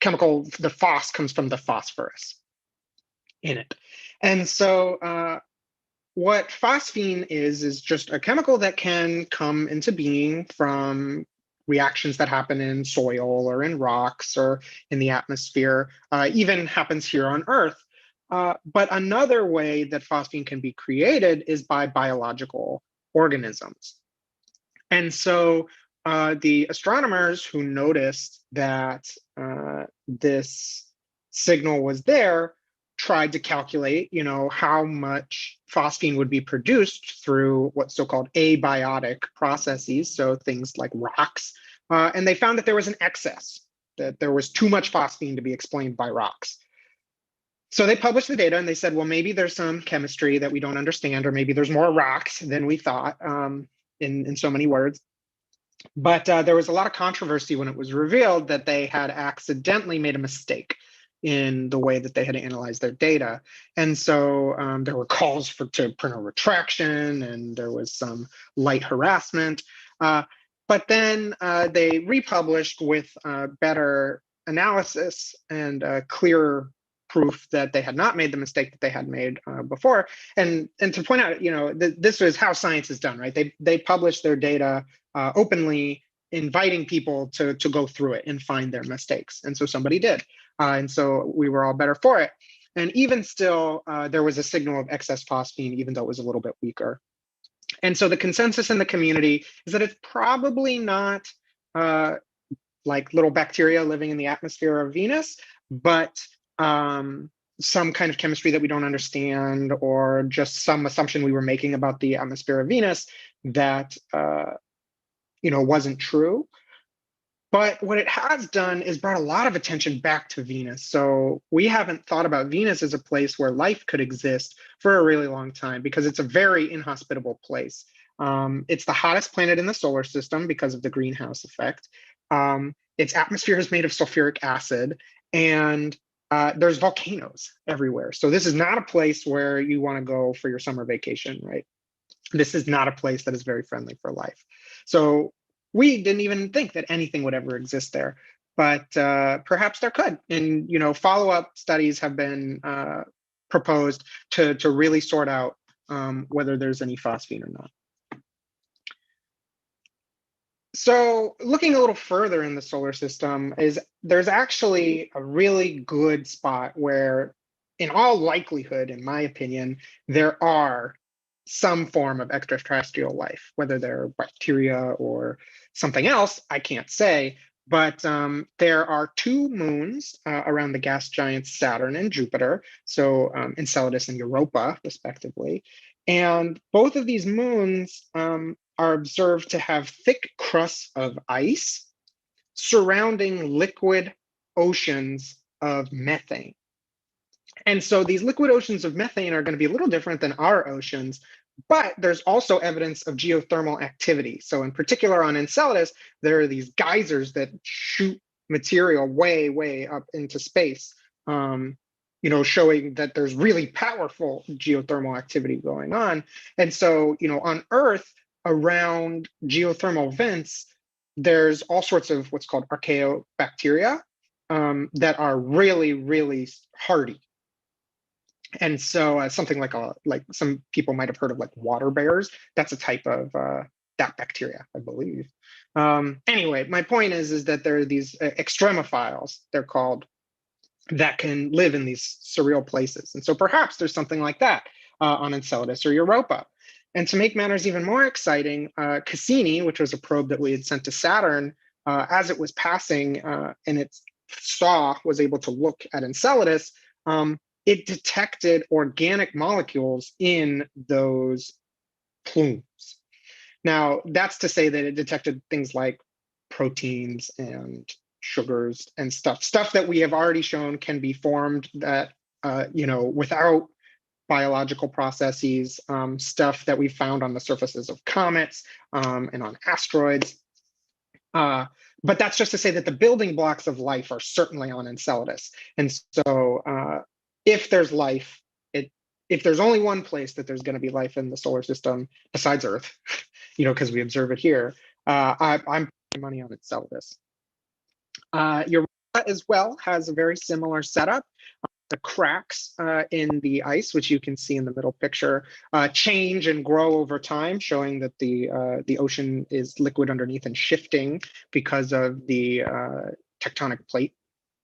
Chemical, the phos comes from the phosphorus in it. And so what phosphine is just a chemical that can come into being from reactions that happen in soil or in rocks or in the atmosphere, even happens here on Earth. But another way that phosphine can be created is by biological organisms. And so the astronomers who noticed that this signal was there, tried to calculate, how much phosphine would be produced through what's so-called abiotic processes, so things like rocks, and they found that there was an excess, that there was too much phosphine to be explained by rocks. So they published the data and they said, well, maybe there's some chemistry that we don't understand, or maybe there's more rocks than we thought, in so many words. But there was a lot of controversy when it was revealed that they had accidentally made a mistake in the way that they had analyzed their data. And so there were calls to print a retraction, and there was some light harassment. But then they republished with better analysis and clearer proof that they had not made the mistake that they had made before. And to point out, this is how science is done, right? They publish their data openly, inviting people to go through it and find their mistakes. And so somebody did. And so we were all better for it. And even still, there was a signal of excess phosphine, even though it was a little bit weaker. And so the consensus in the community is that it's probably not like little bacteria living in the atmosphere of Venus, but some kind of chemistry that we don't understand, or just some assumption we were making about the atmosphere of Venus that wasn't true. But what it has done is brought a lot of attention back to Venus. So we haven't thought about Venus as a place where life could exist for a really long time, because it's a very inhospitable place. It's the hottest planet in the solar system because of the greenhouse effect. Its atmosphere is made of sulfuric acid, and there's volcanoes everywhere. So this is not a place where you want to go for your summer vacation, right? This is not a place that is very friendly for life. So we didn't even think that anything would ever exist there, but perhaps there could. And follow-up studies have been proposed to really sort out whether there's any phosphine or not. So looking a little further in the solar system, there's actually a really good spot where, in all likelihood, in my opinion, there are some form of extraterrestrial life. Whether they're bacteria or something else, I can't say. But there are two moons around the gas giants Saturn and Jupiter, so Enceladus and Europa, respectively. And both of these moons are observed to have thick crusts of ice surrounding liquid oceans of methane. And so these liquid oceans of methane are going to be a little different than our oceans, but there's also evidence of geothermal activity. So in particular on Enceladus, there are these geysers that shoot material way, way up into space, showing that there's really powerful geothermal activity going on. And so, on Earth, around geothermal vents, there's all sorts of what's called archaeobacteria that are really, really hardy. And so something like some people might have heard of like water bears. That's a type of that bacteria, I believe. Anyway, my point is that there are these extremophiles, they're called, that can live in these surreal places. And so perhaps there's something like that on Enceladus or Europa. And to make matters even more exciting, Cassini, which was a probe that we had sent to Saturn, as it was passing and it was able to look at Enceladus, it detected organic molecules in those plumes. Now, that's to say that it detected things like proteins and sugars and stuff that we have already shown can be formed that, without biological processes, stuff that we found on the surfaces of comets and on asteroids. But that's just to say that the building blocks of life are certainly on Enceladus. And so if there's life, if there's only one place that there's going to be life in the solar system besides Earth, because we observe it here, I'm putting money on Enceladus. Europa as well has a very similar setup. The cracks in the ice, which you can see in the middle picture, change and grow over time, showing that the ocean is liquid underneath and shifting because of the tectonic plate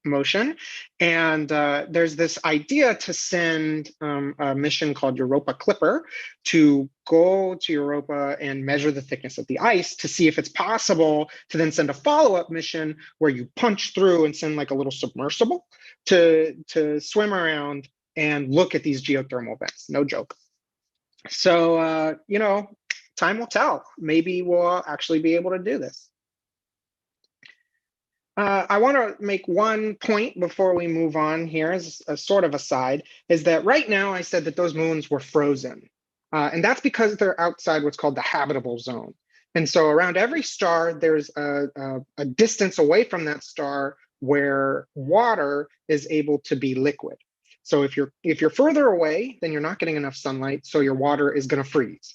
motion. And there's this idea to send a mission called Europa Clipper to go to Europa and measure the thickness of the ice to see if it's possible to then send a follow-up mission where you punch through and send like a little submersible to swim around and look at these geothermal vents. No joke. So, time will tell. Maybe we'll actually be able to do this. I want to make one point before we move on here as a sort of aside, is that right now I said that those moons were frozen. And that's because they're outside what's called the habitable zone. And so around every star, there's a distance away from that star where water is able to be liquid. So if you're further away, then you're not getting enough sunlight, so your water is going to freeze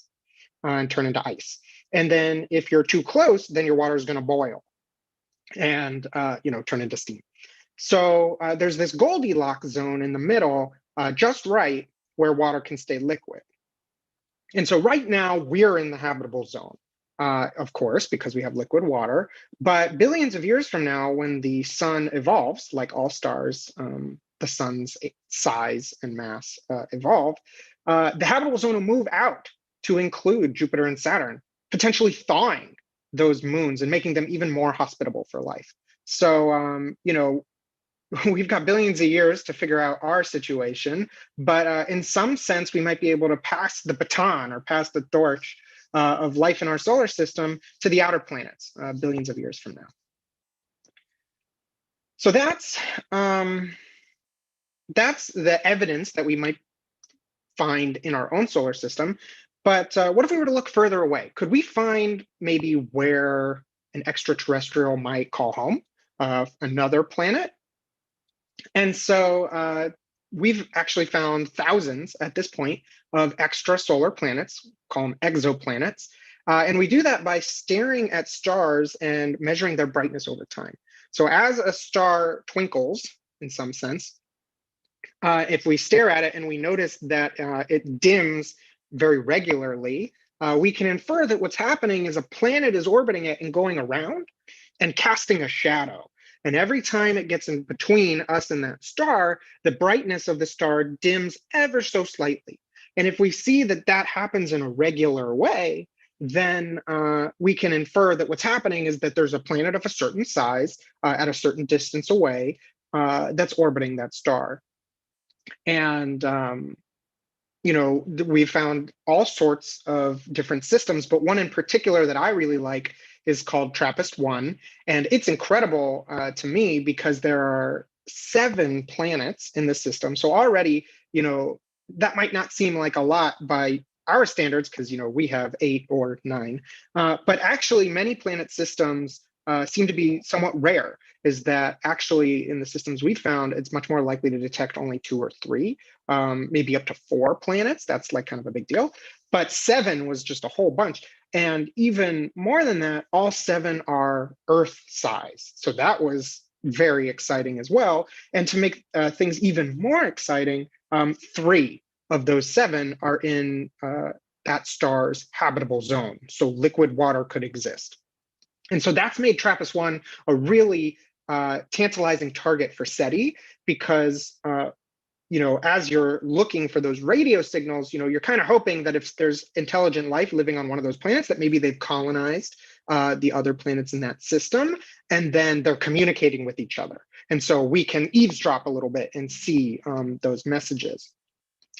and turn into ice. And then if you're too close, then your water is going to boil and turn into steam. So there's this Goldilocks zone in the middle, just right, where water can stay liquid. And so right now we're in the habitable zone, of course, because we have liquid water. But billions of years from now, when the sun evolves, like all stars, the sun's size and mass evolve, the habitable zone will move out to include Jupiter and Saturn, potentially thawing those moons and making them even more hospitable for life. So, we've got billions of years to figure out our situation, but in some sense, we might be able to pass the baton or pass the torch of life in our solar system to the outer planets billions of years from now. So that's the evidence that we might find in our own solar system. But what if we were to look further away? Could we find maybe where an extraterrestrial might call home, another planet? And so we've actually found thousands at this point of extrasolar planets, call them exoplanets. And we do that by staring at stars and measuring their brightness over time. So as a star twinkles, in some sense, if we stare at it and we notice that it dims very regularly, we can infer that what's happening is a planet is orbiting it and going around and casting a shadow. And every time it gets in between us and that star, the brightness of the star dims ever so slightly. And if we see that that happens in a regular way, then we can infer that what's happening is that there's a planet of a certain size at a certain distance away that's orbiting that star. And we found all sorts of different systems, but one in particular that I really like is called TRAPPIST-1. And it's incredible to me because there are 7 planets in the system. So already, that might not seem like a lot by our standards because, we have 8 or 9. But actually, many planet systems seem to be somewhat rare. Is that actually in the systems we found, it's much more likely to detect only 2 or 3, maybe up to 4 planets. That's like kind of a big deal. But 7 was just a whole bunch. And even more than that, all 7 are Earth size. So that was very exciting as well. And to make things even more exciting, 3 of those 7 are in that star's habitable zone. So liquid water could exist. And so that's made TRAPPIST-1 a really tantalizing target for SETI because, as you're looking for those radio signals, you're kind of hoping that if there's intelligent life living on one of those planets, that maybe they've colonized the other planets in that system, and then they're communicating with each other. And so we can eavesdrop a little bit and see those messages.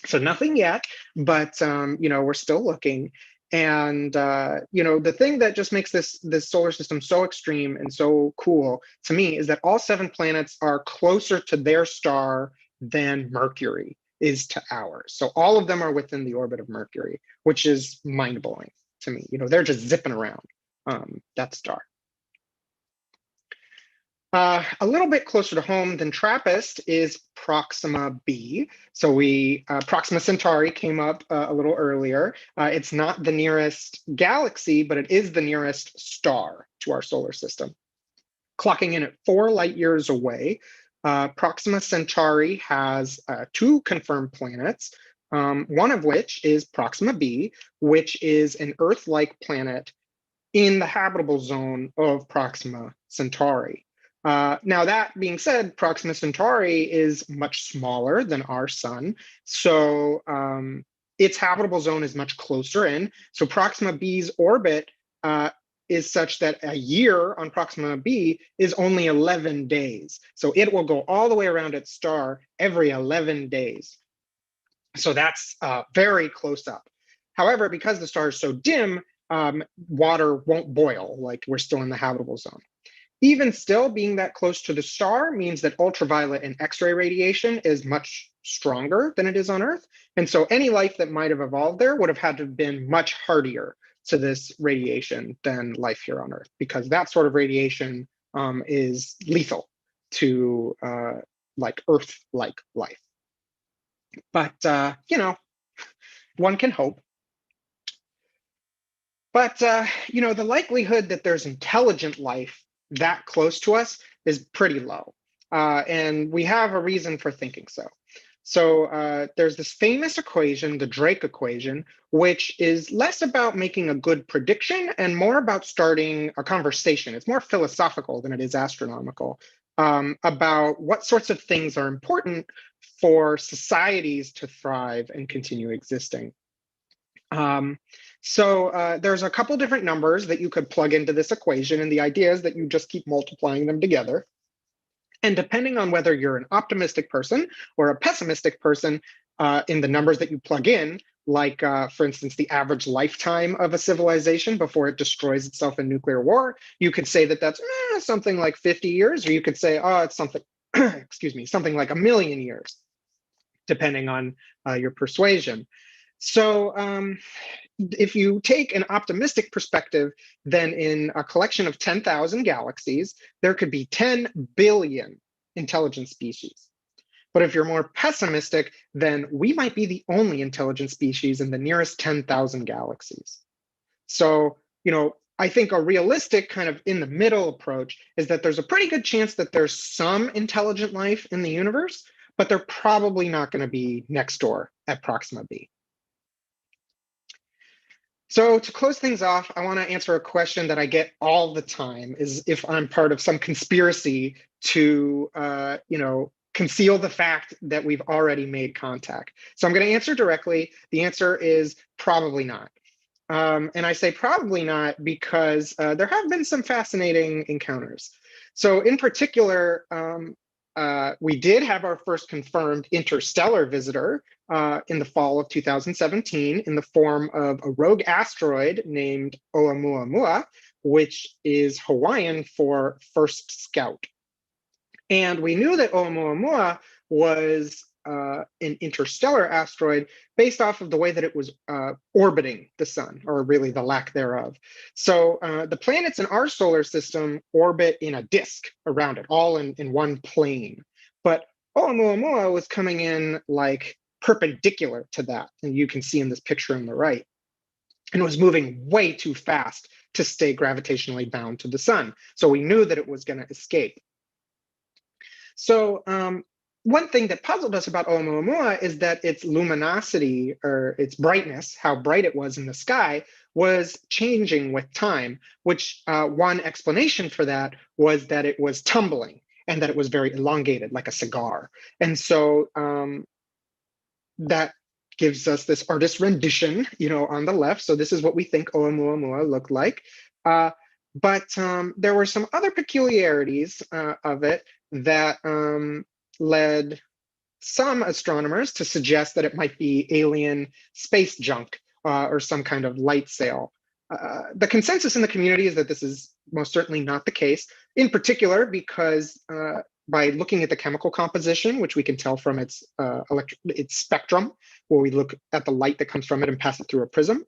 So nothing yet, but, we're still looking. And, the thing that just makes this solar system so extreme and so cool to me is that all 7 planets are closer to their star than Mercury is to ours. So all of them are within the orbit of Mercury, which is mind-blowing to me. They're just zipping around that star. A little bit closer to home than TRAPPIST is Proxima b. So Proxima Centauri came up a little earlier. It's not the nearest galaxy, but it is the nearest star to our solar system. Clocking in at 4 light years away, Proxima Centauri has 2 confirmed planets, one of which is Proxima b, which is an Earth-like planet in the habitable zone of Proxima Centauri. Now, that being said, Proxima Centauri is much smaller than our sun, so its habitable zone is much closer in. So Proxima b's orbit is such that a year on Proxima b is only 11 days. So it will go all the way around its star every 11 days. So that's very close up. However, because the star is so dim, water won't boil, like we're still in the habitable zone. Even still, being that close to the star means that ultraviolet and X-ray radiation is much stronger than it is on Earth. And so any life that might have evolved there would have had to have been much hardier to this radiation than life here on Earth, because that sort of radiation is lethal to like Earth-like life. But, you know, one can hope. But, you know, the likelihood that there's intelligent life that close to us is pretty low. And we have a reason for thinking so. So there's this famous equation, the Drake equation, which is less about making a good prediction and more about starting a conversation. It's more philosophical than it is astronomical, about what sorts of things are important for societies to thrive and continue existing. So there's a couple different numbers that you could plug into this equation, and the idea is that you just keep multiplying them together. And depending on whether you're an optimistic person or a pessimistic person in the numbers that you plug in, like, for instance, the average lifetime of a civilization before it destroys itself in nuclear war, you could say that that's something like 50 years, or you could say, oh, it's something, excuse me, something like 1,000,000 years, depending on your persuasion. So if you take an optimistic perspective, then in a collection of 10,000 galaxies, there could be 10 billion intelligent species. But if you're more pessimistic, then we might be the only intelligent species in the nearest 10,000 galaxies. So, you know, I think a realistic kind of in the middle approach is that there's a pretty good chance that there's some intelligent life in the universe, but they're probably not going to be next door at Proxima b. So to close things off, I want to answer a question that I get all the time, is if I'm part of some conspiracy to, you know, conceal the fact that we've already made contact. So I'm going to answer directly. The answer is probably not. And I say probably not because there have been some fascinating encounters. So in particular, we did have our first confirmed interstellar visitor in the fall of 2017 in the form of a rogue asteroid named Oumuamua, which is Hawaiian for first scout. And we knew that Oumuamua was an interstellar asteroid based off of the way that it was orbiting the sun, or really the lack thereof. So the planets in our solar system orbit in a disk around it, all in one plane. But Oumuamua was coming in like perpendicular to that, and you can see in this picture on the right, and it was moving way too fast to stay gravitationally bound to the sun. So we knew that it was going to escape. So one thing that puzzled us about Oumuamua is that its luminosity, or its brightness, how bright it was in the sky, was changing with time, which one explanation for that was that it was tumbling and that it was very elongated, like a cigar. And so that gives us this artist rendition, you know, on the left. So this is what we think Oumuamua looked like. But there were some other peculiarities of it that led some astronomers to suggest that it might be alien space junk or some kind of light sail. The consensus in the community is that this is most certainly not the case, in particular because by looking at the chemical composition, which we can tell from its spectrum, where we look at the light that comes from it and pass it through a prism,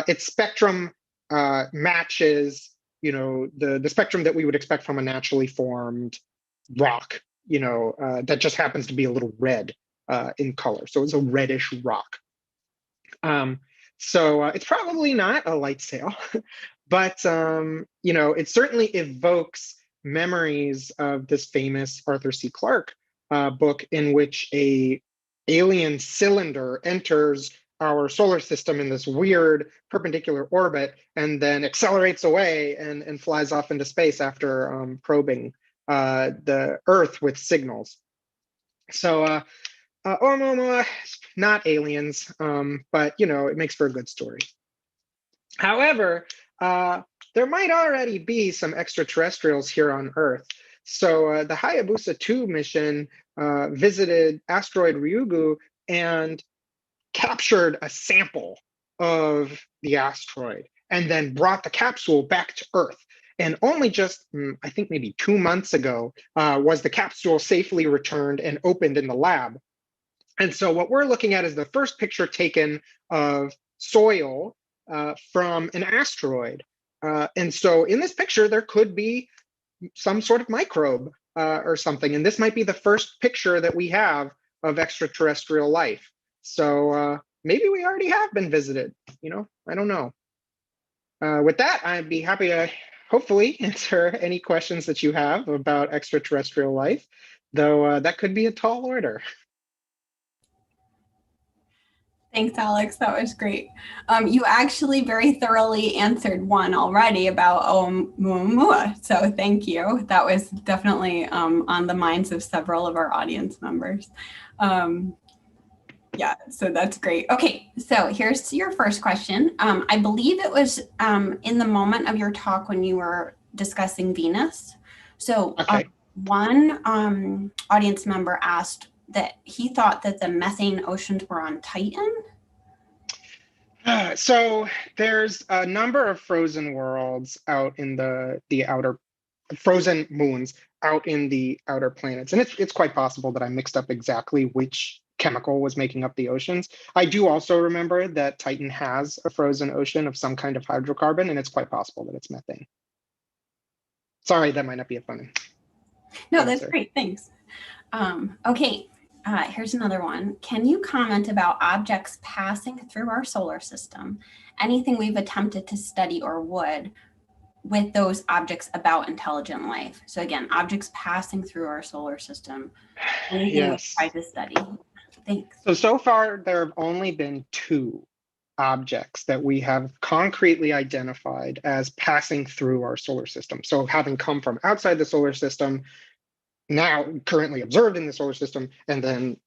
its spectrum matches, you know, the spectrum that we would expect from a naturally formed rock, you know, that just happens to be a little red in color. So it's a reddish rock. So it's probably not a light sail, but, you know, it certainly evokes memories of this famous Arthur C. Clarke book in which a alien cylinder enters our solar system in this weird perpendicular orbit and then accelerates away and flies off into space after probing the Earth with signals. So Oumuamua, not aliens, but, you know, it makes for a good story. However, there might already be some extraterrestrials here on Earth. So the Hayabusa 2 mission visited asteroid Ryugu and captured a sample of the asteroid and then brought the capsule back to Earth. And only just, I think maybe 2 months ago, was the capsule safely returned and opened in the lab. And so what we're looking at is the first picture taken of soil from an asteroid. And so in this picture, there could be some sort of microbe or something. And this might be the first picture that we have of extraterrestrial life. So maybe we already have been visited, I don't know. With that, I'd be happy to hopefully answer any questions that you have about extraterrestrial life, though that could be a tall order. Thanks, Alex. That was great. You actually very thoroughly answered one already about Oumuamua, so thank you. That was definitely on the minds of several of our audience members. Yeah, so that's great. Okay, so here's your first question. I believe it was in the moment of your talk when you were discussing Venus. So Okay. One audience member asked that he thought that the methane oceans were on Titan. So there's a number of frozen worlds out in the outer, frozen moons out in the outer planets. And it's quite possible that I mixed up exactly which chemical was making up the oceans. I do also remember that Titan has a frozen ocean of some kind of hydrocarbon, and it's quite possible that it's methane. Sorry, that might not be a fun No, answer. that's great, thanks. Okay, here's another one. Can you comment about objects passing through our solar system? Anything we've attempted to study or would with those objects about intelligent life? So again, objects passing through our solar system. Anything Yes. we've tried to study? Thanks. So far, there have only been 2 objects that we have concretely identified as passing through our solar system. So having come from outside the solar system, now currently observed in the solar system, and then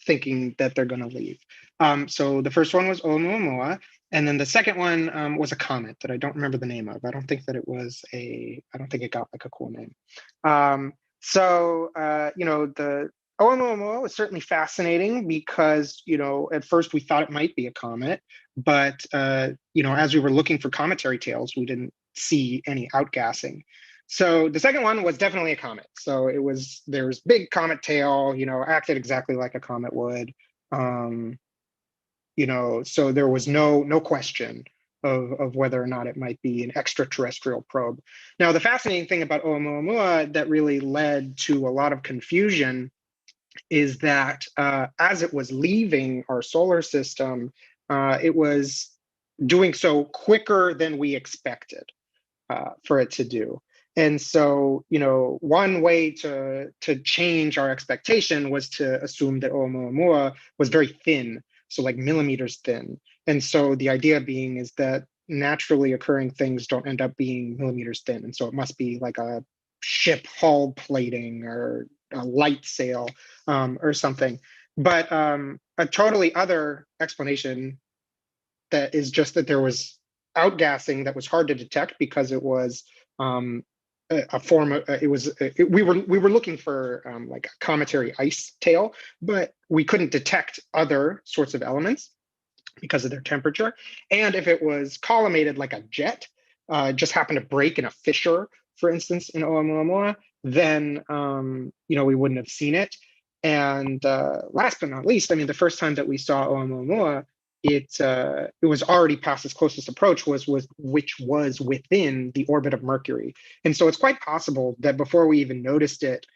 thinking that they're going to leave. So the first one was Oumuamua, and then the second one was a comet that I don't remember the name of. I don't think that it was I don't think it got like a cool name. The Oumuamua was certainly fascinating because, at first we thought it might be a comet, but, as we were looking for cometary tails, we didn't see any outgassing. So the second one was definitely a comet. So there was big comet tail, acted exactly like a comet would. So there was no question of whether or not it might be an extraterrestrial probe. Now, the fascinating thing about Oumuamua that really led to a lot of confusion is that as it was leaving our solar system, it was doing so quicker than we expected for it to do. And so, one way to change our expectation was to assume that Oumuamua was very thin, so like millimeters thin. And so the idea being is that naturally occurring things don't end up being millimeters thin. And so it must be like a ship hull plating or a light sail or something. But a totally other explanation that is just that there was outgassing that was hard to detect because it was a form of we were looking for like a cometary ice tail, but we couldn't detect other sorts of elements because of their temperature. And if it was collimated like a jet, just happened to break in a fissure, for instance, in Oumuamua, then we wouldn't have seen it. And last but not least, the first time that we saw Oumuamua, it was already past its closest approach, which was within the orbit of Mercury. And so it's quite possible that before we even noticed it,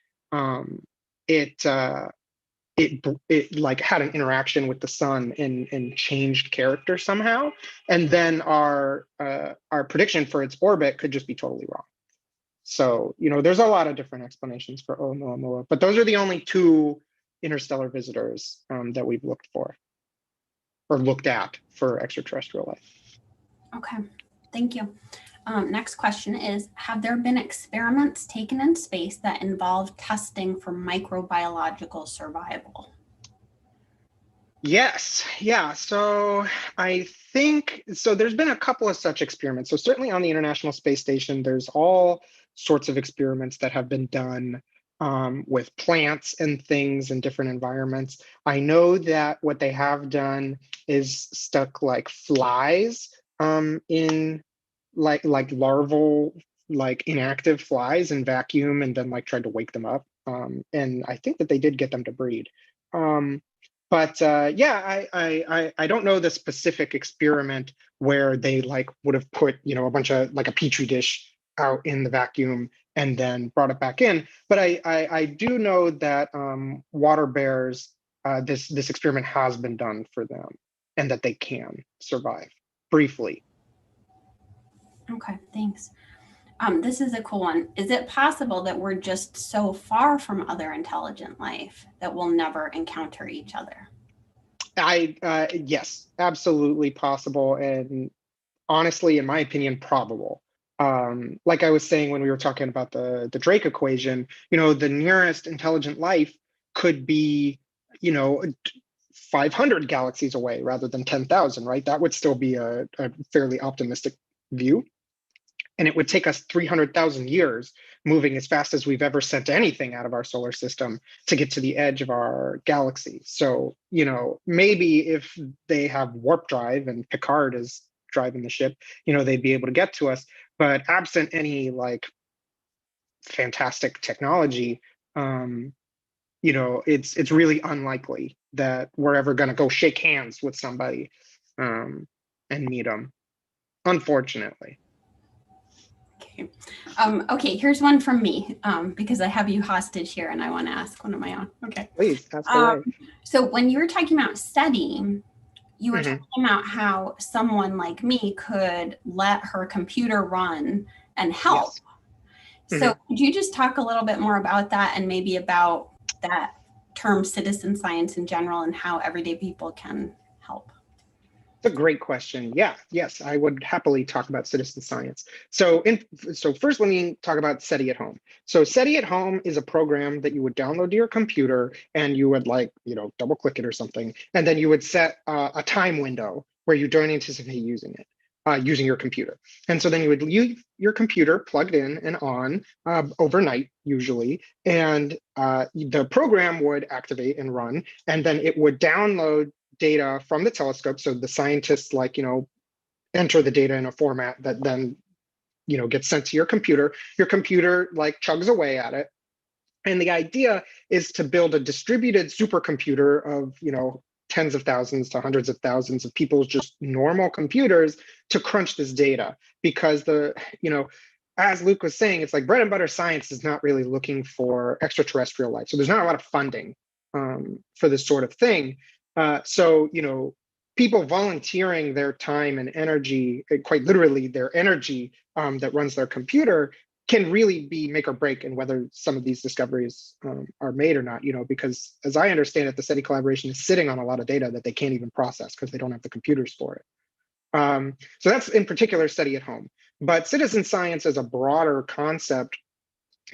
it like had an interaction with the sun and changed character somehow. And then our prediction for its orbit could just be totally wrong. So, there's a lot of different explanations for Oumuamua, but those are the only 2 interstellar visitors that we've looked for or looked at for extraterrestrial life. Okay, thank you. Next question is, have there been experiments taken in space that involve testing for microbiological survival? Yes, yeah. So I think so. There's been a couple of such experiments. So certainly on the International Space Station, there's all sorts of experiments that have been done with plants and things in different environments. I know that what they have done is stuck like flies in like larval, like inactive flies in vacuum, and then like tried to wake them up. And I think that they did get them to breed. Um, but yeah, I don't know the specific experiment where they like would have put, you know, a bunch of like a petri dish out in the vacuum and then brought it back in. But I do know that water bears, this experiment has been done for them, and that they can survive briefly. Okay, thanks. This is a cool one. Is it possible that we're just so far from other intelligent life that we'll never encounter each other? Yes, absolutely possible, and honestly, in my opinion, probable. Like I was saying when we were talking about the Drake equation, you know, the nearest intelligent life could be, you know, 500 galaxies away rather than 10,000, right? That would still be a fairly optimistic view. And it would take us 300,000 years, moving as fast as we've ever sent anything out of our solar system, to get to the edge of our galaxy. So, you know, maybe if they have warp drive and Picard is driving the ship, you know, they'd be able to get to us. But absent any like fantastic technology, you know, it's really unlikely that we're ever going to go shake hands with somebody and meet them, unfortunately. Okay. Okay, here's one from me because I have you hostage here and I want to ask one of my own. Okay. Please, ask away. So when you were talking about SETI, you were talking about how someone like me could let her computer run and help. Yes. So could you just talk a little bit more about that, and maybe about that term citizen science in general and how everyday people can help? It's a great question. Yeah, yes, I would happily talk about citizen science. So first let me talk about SETI at Home. So SETI at Home is a program that you would download to your computer, and you would like, you know, double click it or something. And then you would set a time window where you don't anticipate using it, using your computer. And so then you would leave your computer plugged in and on overnight usually. And the program would activate and run, and then it would download data from the telescope. So the scientists, like, you know, enter the data in a format that then, you know, gets sent to your computer. Your computer like chugs away at it. And the idea is to build a distributed supercomputer of, you know, tens of thousands to hundreds of thousands of people's just normal computers to crunch this data. Because you know, as Luke was saying, it's like bread and butter science is not really looking for extraterrestrial life. So there's not a lot of funding for this sort of thing. So, you know, people volunteering their time and energy, quite literally their energy that runs their computer, can really be make or break in whether some of these discoveries are made or not, you know, because as I understand it, the SETI collaboration is sitting on a lot of data that they can't even process because they don't have the computers for it. So that's in particular SETI at Home. But citizen science as a broader concept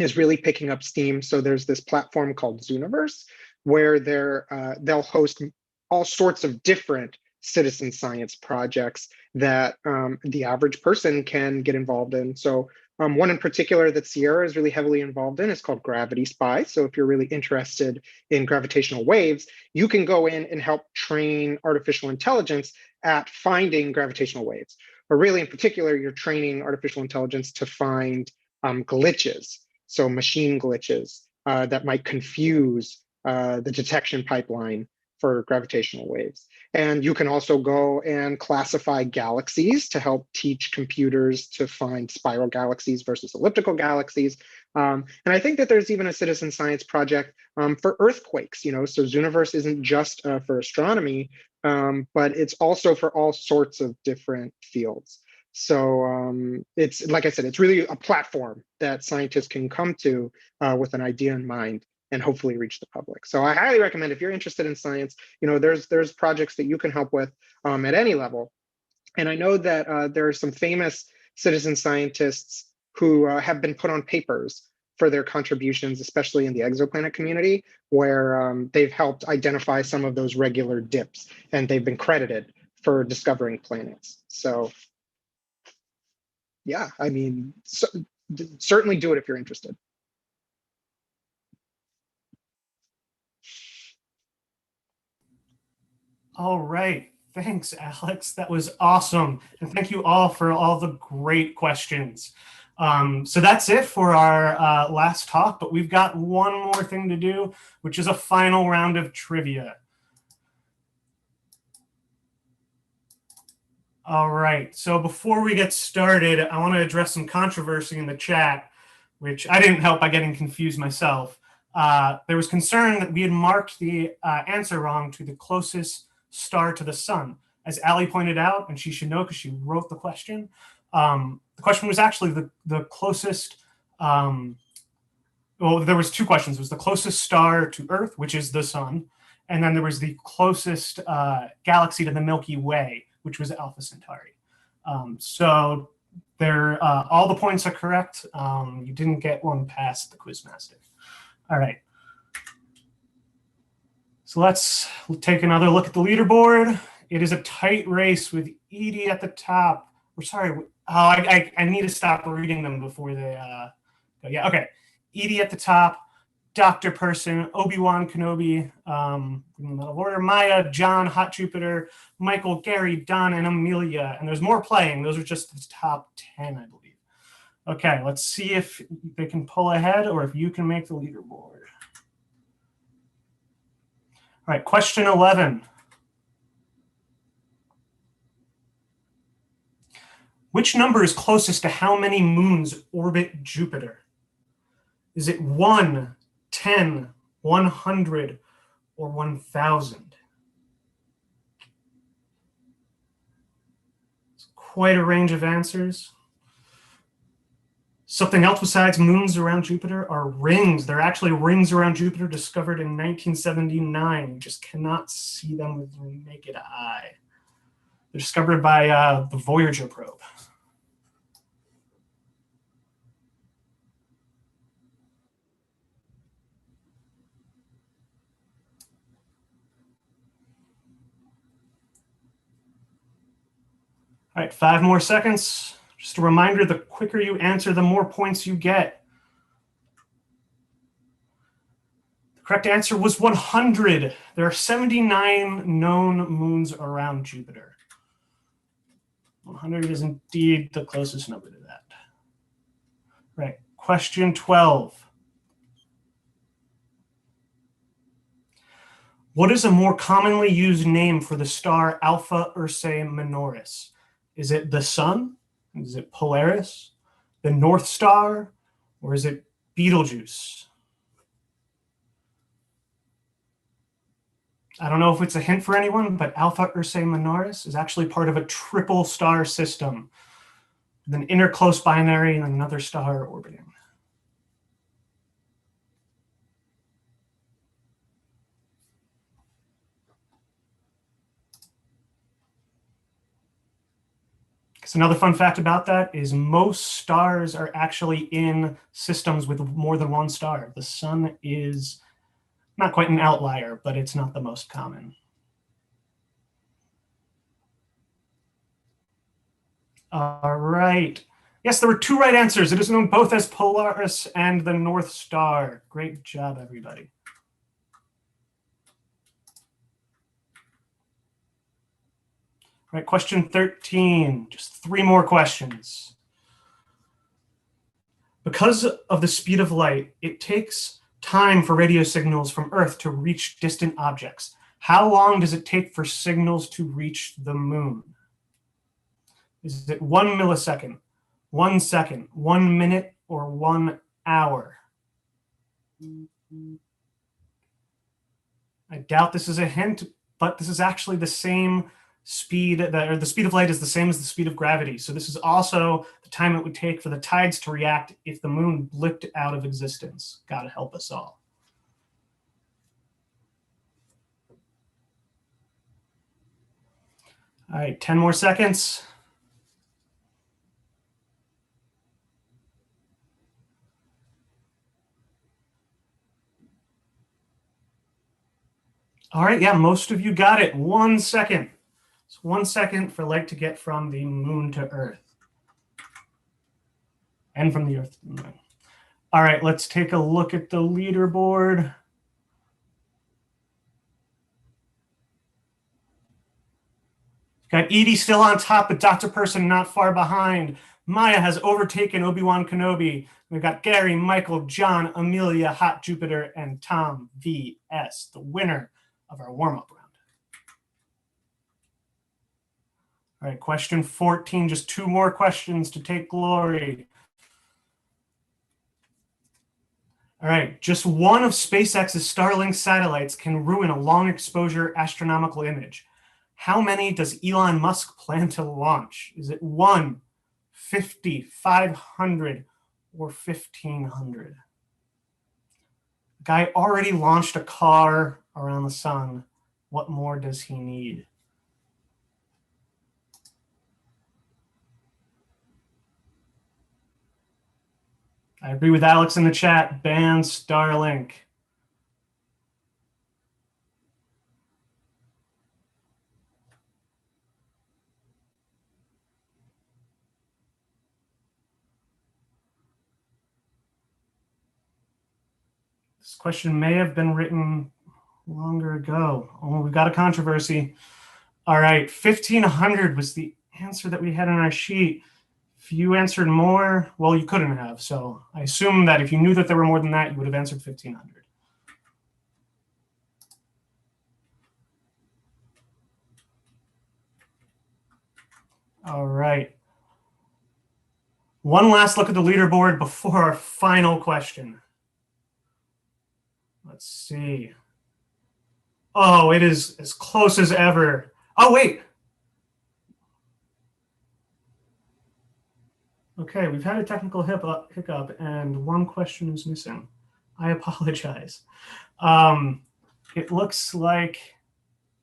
is really picking up steam. So there's this platform called Zooniverse, where they'll host all sorts of different citizen science projects that the average person can get involved in. So one in particular that CIERA is really heavily involved in is called Gravity Spy. So if you're really interested in gravitational waves, you can go in and help train artificial intelligence at finding gravitational waves. Or really in particular, you're training artificial intelligence to find glitches. So machine glitches that might confuse the detection pipeline for gravitational waves. And you can also go and classify galaxies to help teach computers to find spiral galaxies versus elliptical galaxies. And I think that there's even a citizen science project for earthquakes, you know, so Zooniverse isn't just for astronomy, but it's also for all sorts of different fields. So it's, like I said, it's really a platform that scientists can come to with an idea in mind and hopefully reach the public. So I highly recommend, if you're interested in science, you know, there's projects that you can help with at any level. And I know that there are some famous citizen scientists who have been put on papers for their contributions, especially in the exoplanet community, where they've helped identify some of those regular dips, and they've been credited for discovering planets. So yeah, I mean, certainly do it if you're interested. All right. Thanks, Alex. That was awesome. And thank you all for all the great questions. So that's it for our last talk, but we've got one more thing to do, which is a final round of trivia. All right. So before we get started, I want to address some controversy in the chat, which I didn't help by getting confused myself. There was concern that we had marked the answer wrong to the closest star to the sun. As Allie pointed out, and she should know because she wrote the question was actually the closest, well, there was two questions. It was the closest star to Earth, which is the sun, and then there was the closest galaxy to the Milky Way, which was Alpha Centauri. So there, all the points are correct. You didn't get one past the Quizmaster. All right. So let's take another look at the leaderboard. It is a tight race with Edie at the top. We're sorry. Oh, I need to stop reading them before they go. Yeah, okay. Edie at the top, Dr. Person, Obi-Wan Kenobi, in order, Maya, John, Hot Jupiter, Michael, Gary, Don, and Amelia. And there's more playing. Those are just the top 10, I believe. Okay, let's see if they can pull ahead or if you can make the leaderboard. All right, question 11. Which number is closest to how many moons orbit Jupiter? Is it 1, 10, 100, or 1,000? It's quite a range of answers. Something else besides moons around Jupiter are rings. There are actually rings around Jupiter discovered in 1979. You just cannot see them with the naked eye. They're discovered by the Voyager probe. All right, 5 more seconds. Just a reminder, the quicker you answer, the more points you get. The correct answer was 100. There are 79 known moons around Jupiter. 100 is indeed the closest number to that. Right, question 12. What is a more commonly used name for the star Alpha Ursae Minoris? Is it the sun? Is it Polaris, the North Star, or is it Betelgeuse? I don't know if it's a hint for anyone, but Alpha Ursae Minoris is actually part of a triple star system with an inner close binary and another star orbiting. So another fun fact about that is most stars are actually in systems with more than one star. The sun is not quite an outlier, but it's not the most common. All right. Yes, there were 2 right answers. It is known both as Polaris and the North Star. Great job, everybody. All right, question 13. Just 3 more questions. Because of the speed of light, it takes time for radio signals from Earth to reach distant objects. How long does it take for signals to reach the moon? Is it 1 millisecond, 1 second, 1 minute, or 1 hour? I doubt this is a hint, but this is actually the same speed, or the speed of light is the same as the speed of gravity. So this is also the time it would take for the tides to react if the moon blipped out of existence. God help us all. All right, 10 more seconds. All right, yeah, most of you got it. 1 second. It's 1 second for light to get from the moon to Earth. And from the Earth to the moon. All right, let's take a look at the leaderboard. Got Edie still on top, but Dr. Person not far behind. Maya has overtaken Obi-Wan Kenobi. We've got Gary, Michael, John, Amelia, Hot Jupiter, and Tom V.S., the winner of our warm-up round. All right, question 14, just 2 more questions to take glory. All right, just one of SpaceX's Starlink satellites can ruin a long exposure astronomical image. How many does Elon Musk plan to launch? Is it 1, 50, 500, or 1,500? The guy already launched a car around the sun. What more does he need? I agree with Alex in the chat. Ban Starlink. This question may have been written longer ago. Oh, we've got a controversy. All right, 1,500 was the answer that we had on our sheet. If you answered more, well, you couldn't have. So I assume that if you knew that there were more than that, you would have answered 1,500. All right. One last look at the leaderboard before our final question. Let's see. Oh, it is as close as ever. Oh, wait. Okay, we've had a technical hiccup, and one question is missing. I apologize. It looks like,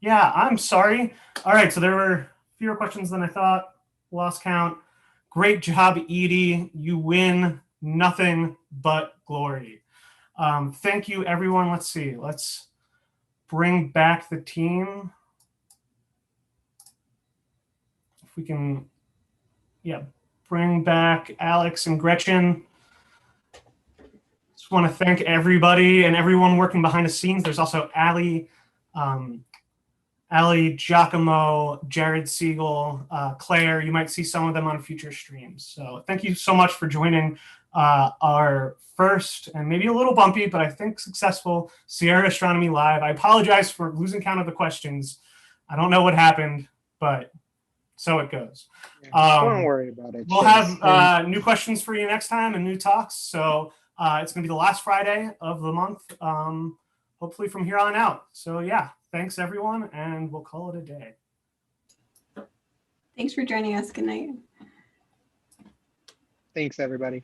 yeah, I'm sorry. All right, so there were fewer questions than I thought. Lost count. Great job, Edie. You win nothing but glory. Thank you, everyone. Let's see. Let's bring back the team. If we can, yeah, bring back Alex and Gretchen. Just want to thank everybody and everyone working behind the scenes. There's also Ali, Giacomo, Jared Siegel, Claire. You might see some of them on future streams. So thank you so much for joining our first and maybe a little bumpy, but I think successful CIERA Astronomy Live. I apologize for losing count of the questions. I don't know what happened, but so it goes. Yeah, don't worry about it. We'll have new questions for you next time and new talks. So it's going to be the last Friday of the month, hopefully from here on out. So yeah, thanks everyone, and we'll call it a day. Thanks for joining us. Good night. Thanks, everybody.